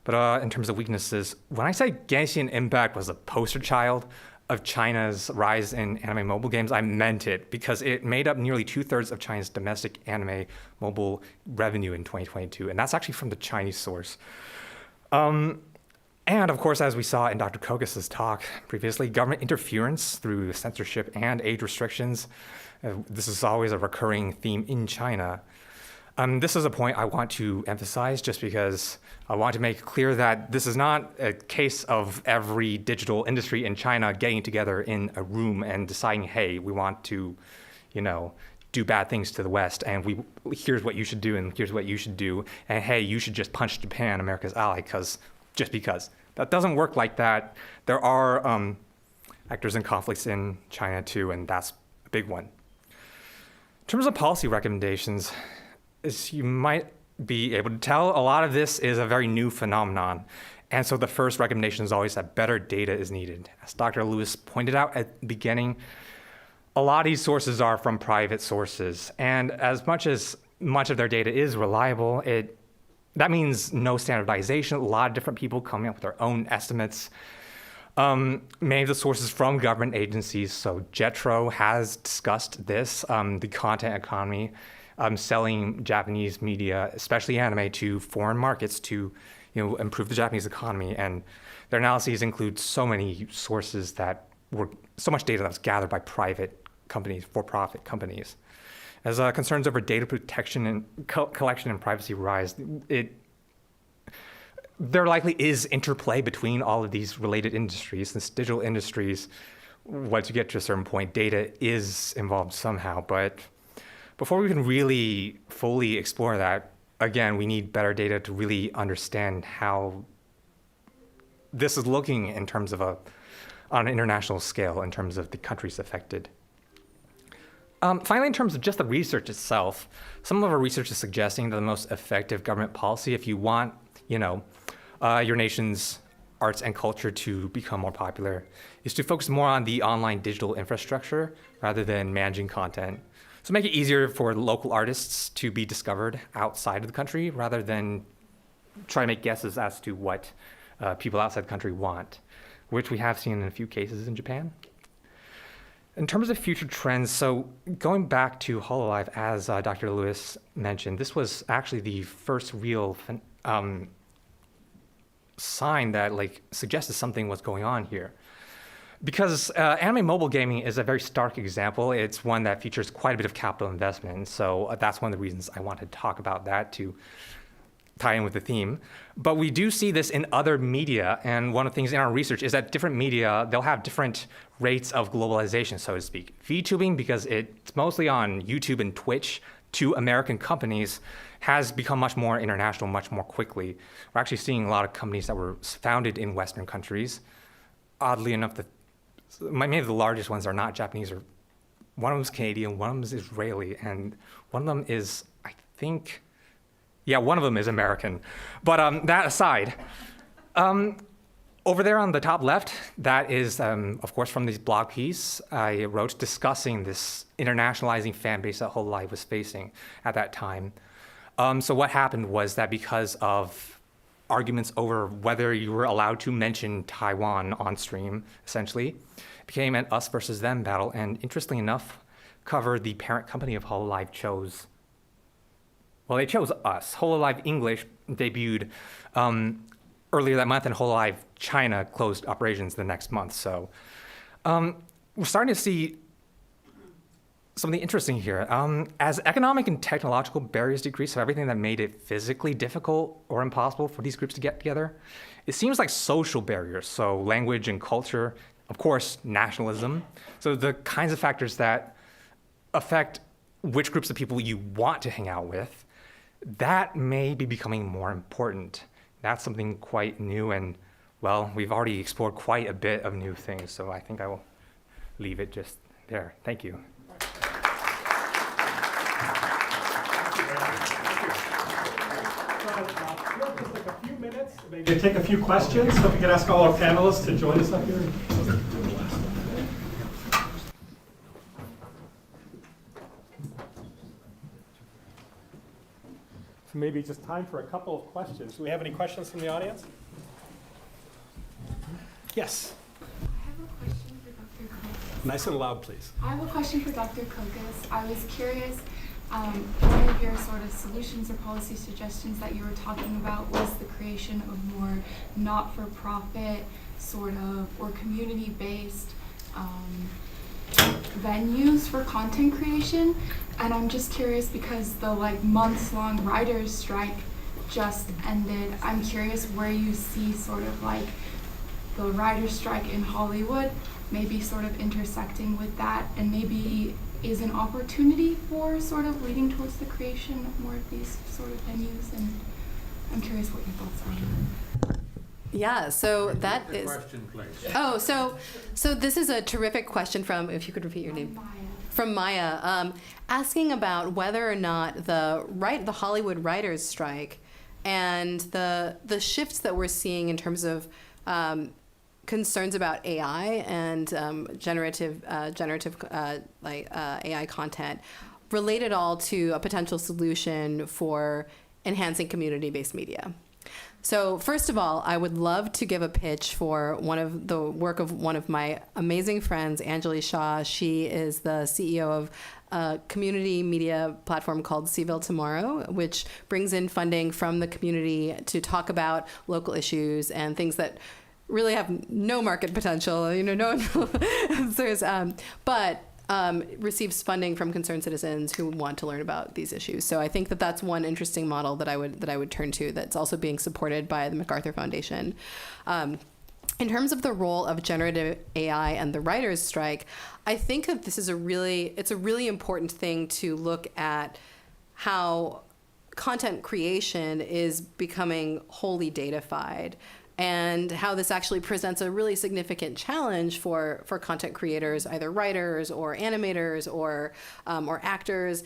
Speaker 8: But in terms of weaknesses, when I say Genshin Impact was a poster child of China's rise in anime mobile games, I meant it because it made up nearly 2/3 of China's domestic anime mobile revenue in 2022, and that's actually from the Chinese source. And of course, as we saw in Dr. Kokas's talk previously, government interference through censorship and age restrictions This is always a recurring theme in China. This is a point I want to emphasize just because I want to make clear that this is not a case of every digital industry in China getting together in a room and deciding, hey, we want to, do bad things to the West, and here's what you should do, and here's what you should do, and hey, you should just punch Japan, America's ally, just because. That doesn't work like that. There are actors and conflicts in China too, and that's a big one. In terms of policy recommendations, as you might be able to tell, a lot of this is a very new phenomenon. And so the first recommendation is always that better data is needed. As Dr. Lewis pointed out at the beginning, a lot of these sources are from private sources. And as much of their data is reliable, that means no standardization, a lot of different people coming up with their own estimates. Many of the sources from government agencies, so JETRO has discussed this, the content economy, selling Japanese media, especially anime, to foreign markets to improve the Japanese economy. And their analyses include so many sources so much data that was gathered by private companies, for-profit companies. As concerns over data protection and collection and privacy rise, there likely is interplay between all of these related industries. Since digital industries, once you get to a certain point, data is involved somehow. But before we can really fully explore that, again, we need better data to really understand how this is looking in terms of on an international scale, in terms of the countries affected. Finally, in terms of just the research itself, some of our research is suggesting that the most effective government policy, if you want, your nation's arts and culture to become more popular, is to focus more on the online digital infrastructure rather than managing content. So make it easier for local artists to be discovered outside of the country rather than try to make guesses as to what people outside the country want, which we have seen in a few cases in Japan. In terms of future trends, so going back to HoloLive, as Dr. Lewis mentioned, this was actually the first real sign that suggested something was going on here. Because anime mobile gaming is a very stark example. It's one that features quite a bit of capital investment. And so that's one of the reasons I wanted to talk about that, to tie in with the theme. But we do see this in other media. And one of the things in our research is that different media, they'll have different rates of globalization, so to speak. VTubing, because it's mostly on YouTube and Twitch, to American companies, has become much more international, much more quickly. We're actually seeing a lot of companies that were founded in Western countries. Oddly enough, many of the largest ones are not Japanese. One of them is Canadian, one of them is Israeli, and one of them is, I think, one of them is American. But that aside, over there on the top left, that is, of course, from this blog piece I wrote discussing this internationalizing fan base that HoloLive was facing at that time. So what happened was that because of arguments over whether you were allowed to mention Taiwan on stream, essentially, it became an us versus them battle. And interestingly enough, Cover, the parent company of HoloLive, chose us. HoloLive English debuted earlier that month, and HoloLive China closed operations the next month. So we're starting to see something interesting here. As economic and technological barriers decrease, so everything that made it physically difficult or impossible for these groups to get together, it seems like social barriers, so language and culture, of course, nationalism, so the kinds of factors that affect which groups of people you want to hang out with, that may be becoming more important. That's something quite new, and well, we've already explored quite a bit of new things, so I think I will leave it just there. Thank you.
Speaker 1: Just like a few minutes, maybe take a few questions, so if we could ask all our panelists to join us up here. So maybe just time for a couple of questions. Do we have any questions from the audience? Yes.
Speaker 9: I have a question for Dr. Kokas.
Speaker 1: Nice and loud, please.
Speaker 9: I have a question for Dr. Kokas. I was curious, one of your sort of solutions or policy suggestions that you were talking about was the creation of more not-for-profit sort of or community-based venues for content creation, and I'm just curious because the like months-long writers' strike just ended. I'm curious where you see sort of like the writers' strike in Hollywood, maybe sort of intersecting with that, and maybe is an opportunity for sort of leading towards the creation of more of these sort of venues, and I'm curious what your thoughts are.
Speaker 7: Yeah, so that
Speaker 4: Repeat the
Speaker 7: is.
Speaker 4: question, please.
Speaker 7: Oh, so this is a terrific question from, if you could repeat your name.
Speaker 9: Maya.
Speaker 7: From Maya, asking about whether or not the Hollywood writers' strike and the shifts that we're seeing in terms of concerns about AI and generative AI content relate at all to a potential solution for enhancing community-based media. So first of all, I would love to give a pitch for one of the work of one of my amazing friends, Anjali Shah. She is the CEO of a community media platform called Seaville Tomorrow, which brings in funding from the community to talk about local issues and things that really have no market potential, no answers, but receives funding from concerned citizens who want to learn about these issues. So I think that that's one interesting model that I would turn to that's also being supported by the MacArthur Foundation. In terms of the role of generative AI and the writers' strike, I think that this is it's a really important thing to look at how content creation is becoming wholly datafied, and how this actually presents a really significant challenge for content creators, either writers or animators or actors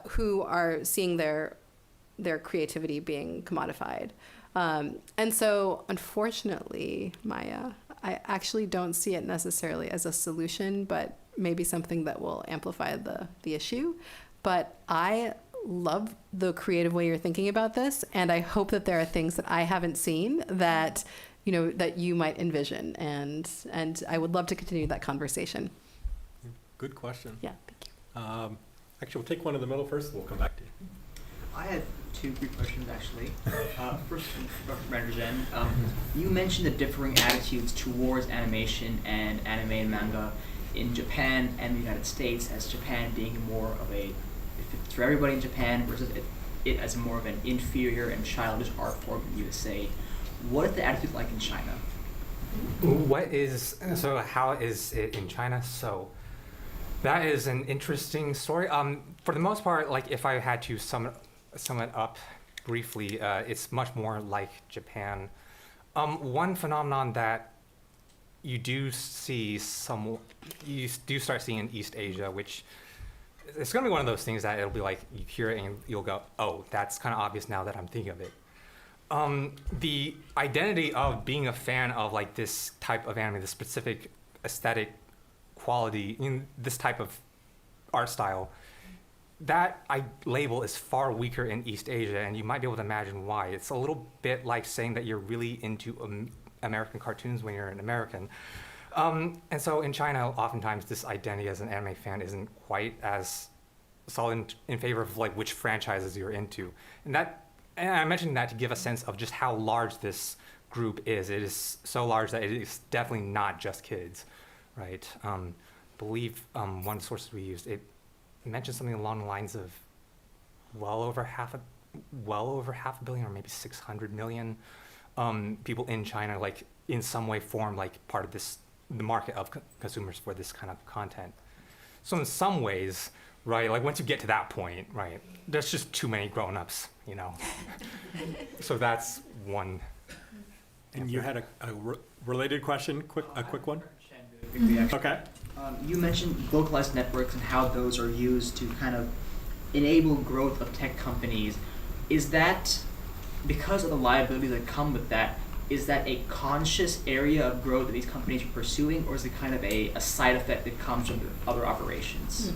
Speaker 7: who are seeing their creativity being commodified. And so, unfortunately, Maya, I actually don't see it necessarily as a solution, but maybe something that will amplify the issue. But I love the creative way you're thinking about this, and I hope that there are things that I haven't seen that that you might envision, and I would love to continue that conversation.
Speaker 1: Good question.
Speaker 7: Yeah, thank you.
Speaker 1: Actually, we'll take one in the middle first, and we'll come back to you.
Speaker 10: I had two brief questions, actually. First, from Renderzen, you mentioned the differing attitudes towards animation and anime and manga in Japan and the United States, as Japan being more of a, it's for everybody in Japan versus it as more of an inferior and childish art form in the USA. What is the attitude like in China?
Speaker 8: How is it in China? So that is an interesting story. For the most part, like if I had to sum it up briefly, it's much more like Japan. One phenomenon that you do start seeing in East Asia, which it's going to be one of those things that it'll be like you hear it and you'll go, oh, that's kind of obvious now that I'm thinking of it. The identity of being a fan of like this type of anime, this specific aesthetic quality, this type of art style, that label is far weaker in East Asia, and you might be able to imagine why. It's a little bit like saying that you're really into American cartoons when you're an American. And so in China, oftentimes this identity as an anime fan isn't quite as solid in favor of like which franchises you're into. And I mentioned that to give a sense of just how large this group is. It is so large that it is definitely not just kids, right? Believe one of the sources we used, it mentioned something along the lines of well over half a billion or maybe 600 million people in China, like in some way form like part of the market of consumers for this kind of content. So in some ways, right, like once you get to that point, right, there's just too many grown-ups, So that's one.
Speaker 1: And you had a related question, a quick one? Okay.
Speaker 10: You mentioned localized networks and how those are used to kind of enable growth of tech companies. Is that, because of the liabilities that come with that, is that a conscious area of growth that these companies are pursuing, or is it kind of a side effect that comes from other operations?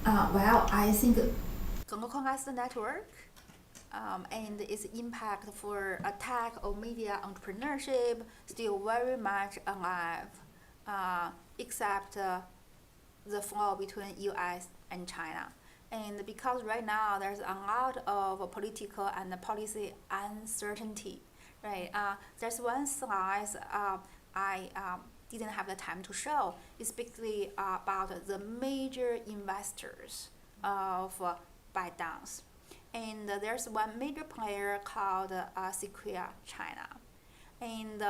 Speaker 2: Well, I think localized network and its impact for tech or media entrepreneurship still very much alive, except the flow between US and China. And because right now there's a lot of political and policy uncertainty, right? There's one slide I didn't have the time to show, is basically about the major investors of ByteDance. And there's one major player called Sequoia China. And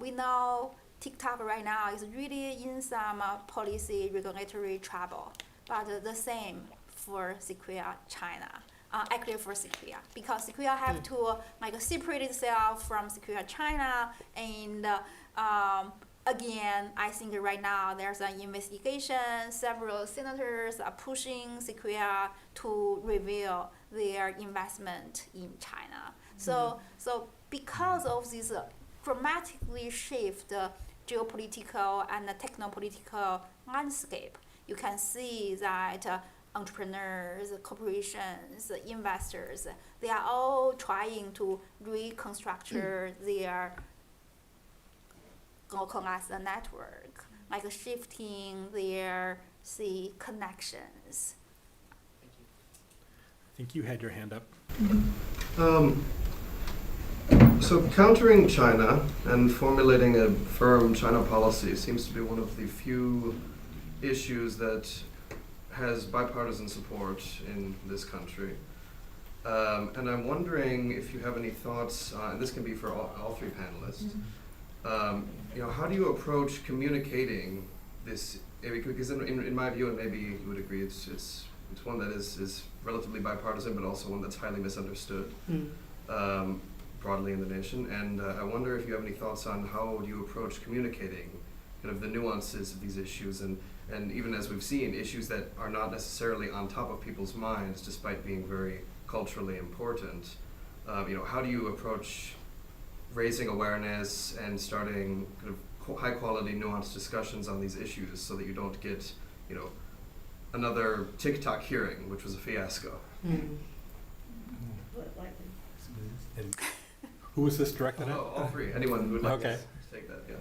Speaker 2: we know TikTok right now is really in some policy regulatory trouble, but the same for Sequoia China. Actually for Sequoia, because Sequoia have to like separate itself from Sequoia China, and again, I think right now there's an investigation. Several senators are pushing Sequoia to reveal their investment in China. So because of this dramatically shift geopolitical and technopolitical landscape, you can see that entrepreneurs, corporations, investors, they are all trying to reconstruct their local as a network, like shifting their connections.
Speaker 1: I think you had your hand up.
Speaker 11: So countering China and formulating a firm China policy seems to be one of the few issues that has bipartisan support in this country. And I'm wondering if you have any thoughts, and this can be for all three panelists, how do you approach communicating this? Because in my view, and maybe you would agree, it's one that is relatively bipartisan, but also one that's highly misunderstood broadly in the nation. And I wonder if you have any thoughts on how do you approach communicating kind of the nuances of these issues, and even as we've seen, issues that are not necessarily on top of people's minds despite being very culturally important. How do you approach raising awareness and starting kind of high quality nuanced discussions on these issues so that you don't get, another TikTok hearing, which was a fiasco?
Speaker 1: And who was this directed at?
Speaker 11: All three. Anyone who would like
Speaker 1: Okay.
Speaker 11: to take that, yeah.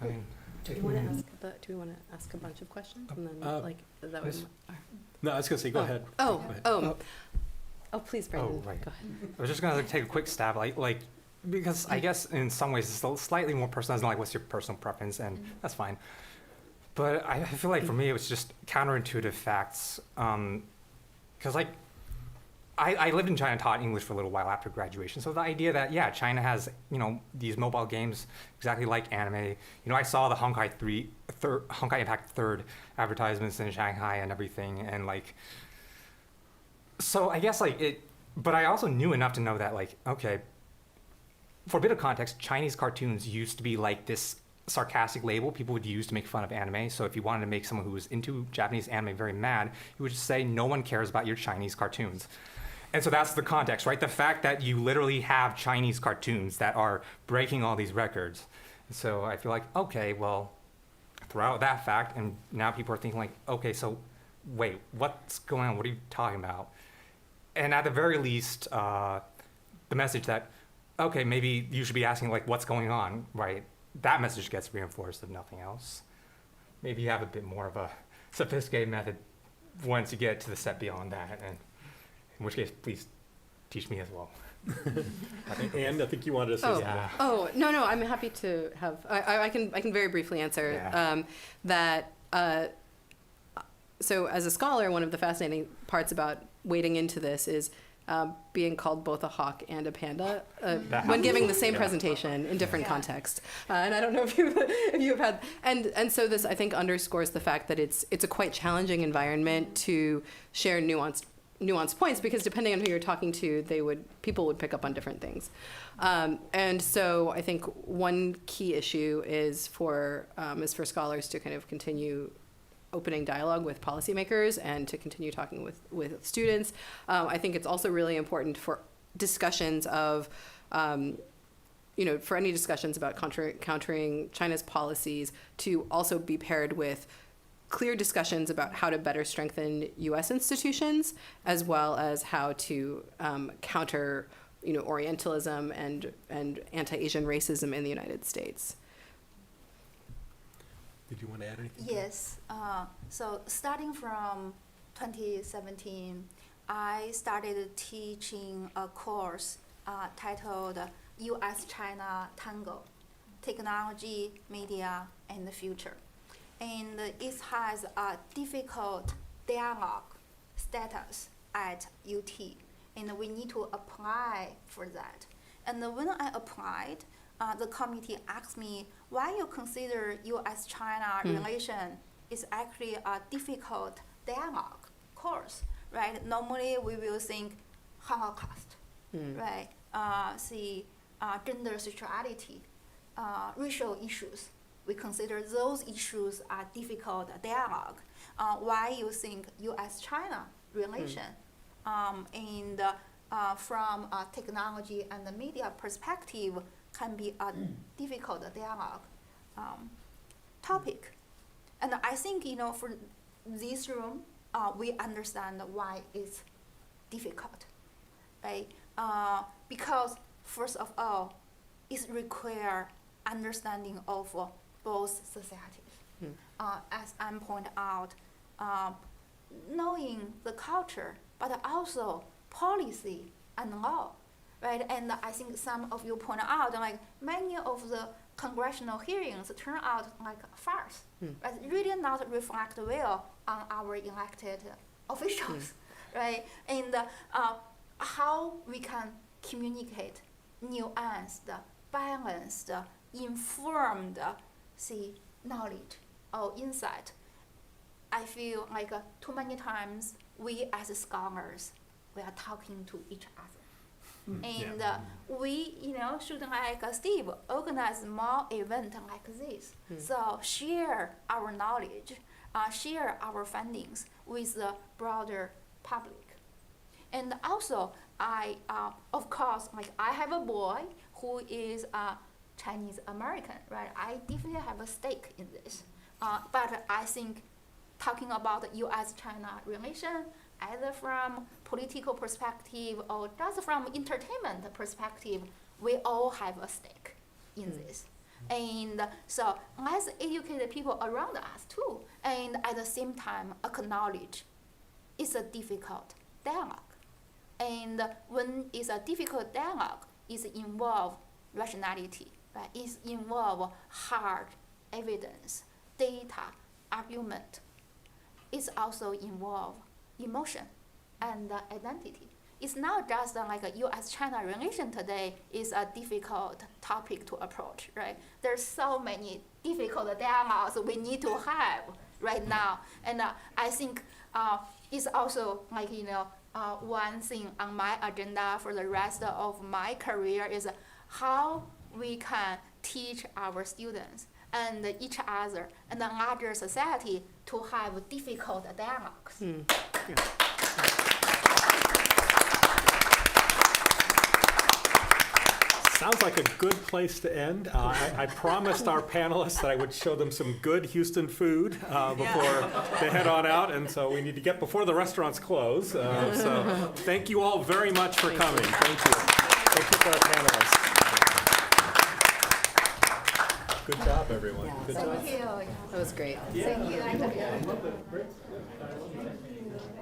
Speaker 8: I mean,
Speaker 7: Do we want to ask a bunch of questions and then that
Speaker 8: yes.
Speaker 7: would?
Speaker 1: No, I was going to say, go ahead.
Speaker 7: Oh,
Speaker 1: Go ahead.
Speaker 7: please, Brandon.
Speaker 8: right.
Speaker 7: Go ahead.
Speaker 8: I was just gonna take a quick stab, because I guess in some ways it's slightly more personal, like what's your personal preference, and that's fine. But I feel like for me it was just counterintuitive facts, because I lived in China, taught English for a little while after graduation. So the idea that China has these mobile games exactly like anime. I saw the Honkai Impact 3rd advertisements in Shanghai and everything, and so I guess but I also knew enough to know that okay, for a bit of context, Chinese cartoons used to be like this sarcastic label people would use to make fun of anime. So if you wanted to make someone who was into Japanese anime very mad, you would just say no one cares about your Chinese cartoons. And so that's the context, right? The fact that you literally have Chinese cartoons that are breaking all these records. So I feel like, okay, well, throw out that fact, and now people are thinking okay, so wait, what's going on? What are you talking about? And at the very least, the message that, okay, maybe you should be asking what's going on, right? That message gets reinforced if nothing else. Maybe you have a bit more of a sophisticated method once you get to the step beyond that, and in which case, please teach me as well.
Speaker 1: And I think you wanted to say something.
Speaker 7: No, I'm happy to have. I can very briefly answer that. So as a scholar, one of the fascinating parts about wading into this is being called both a hawk and a panda when giving the same presentation in different contexts. And I don't know if you've had, and so this I think underscores the fact that it's a quite challenging environment to share nuanced points, because depending on who you're talking to, people would pick up on different things. And so I think one key issue is for scholars to kind of continue opening dialogue with policymakers and to continue talking with students. I think it's also really important for discussions of, for any discussions about countering China's policies to also be paired with clear discussions about how to better strengthen U.S. institutions, as well as how to counter, Orientalism and anti-Asian racism in the United States.
Speaker 1: Did you want to add anything?
Speaker 2: Yes. So starting from 2017, I started teaching a course titled U.S.-China Tango. technology, media, and the future. And it has a difficult dialogue status at UT, and we need to apply for that. And when I applied, the committee asked me, why you consider U.S.-China relation is actually a difficult dialogue course, right? Normally we will think Holocaust, right? Gender sexuality, racial issues. We consider those issues are difficult dialogue. Why you think U.S.-China relation? And from a technology and the media perspective can be a difficult dialogue topic. And I think, for this room, we understand why it's difficult, right? Because first of all, it requires understanding of both societies. As Anne pointed out, knowing the culture, but also policy and law, right? And I think some of you point out, like many of the congressional hearings turn out like a farce, right? Really not reflect well on our elected officials, right? And how we can communicate nuanced, balanced, informed, knowledge or insight. I feel like too many times we as scholars, we are talking to each other. And we, should, like Steve, organize more events like this. So share our knowledge, share our findings with the broader public. And also, of course, I have a boy who is a Chinese American, right? I definitely have a stake in this. But I think talking about U.S.-China relation, either from political perspective or just from entertainment perspective, we all have a stake in this. And so let's educate the people around us too, and at the same time acknowledge it's a difficult dialogue. And when it's a difficult dialogue, it involves rationality, right? It involves hard evidence, data, argument. It also involves emotion and identity. It's not just like a U.S.-China relation today is a difficult topic to approach, right? There's so many difficult dialogues we need to have right now. And I think it's also one thing on my agenda for the rest of my career is how we can teach our students and each other and the larger society to have difficult dialogues.
Speaker 1: Sounds like a good place to end. I promised our panelists that I would show them some good Houston food before they head on out, and so we need to get before the restaurants close. So thank you all very much for coming. Thank you. Thank you for our panelists. Good job, everyone. Good job.
Speaker 2: Thank you.
Speaker 7: That was great.
Speaker 2: Thank you.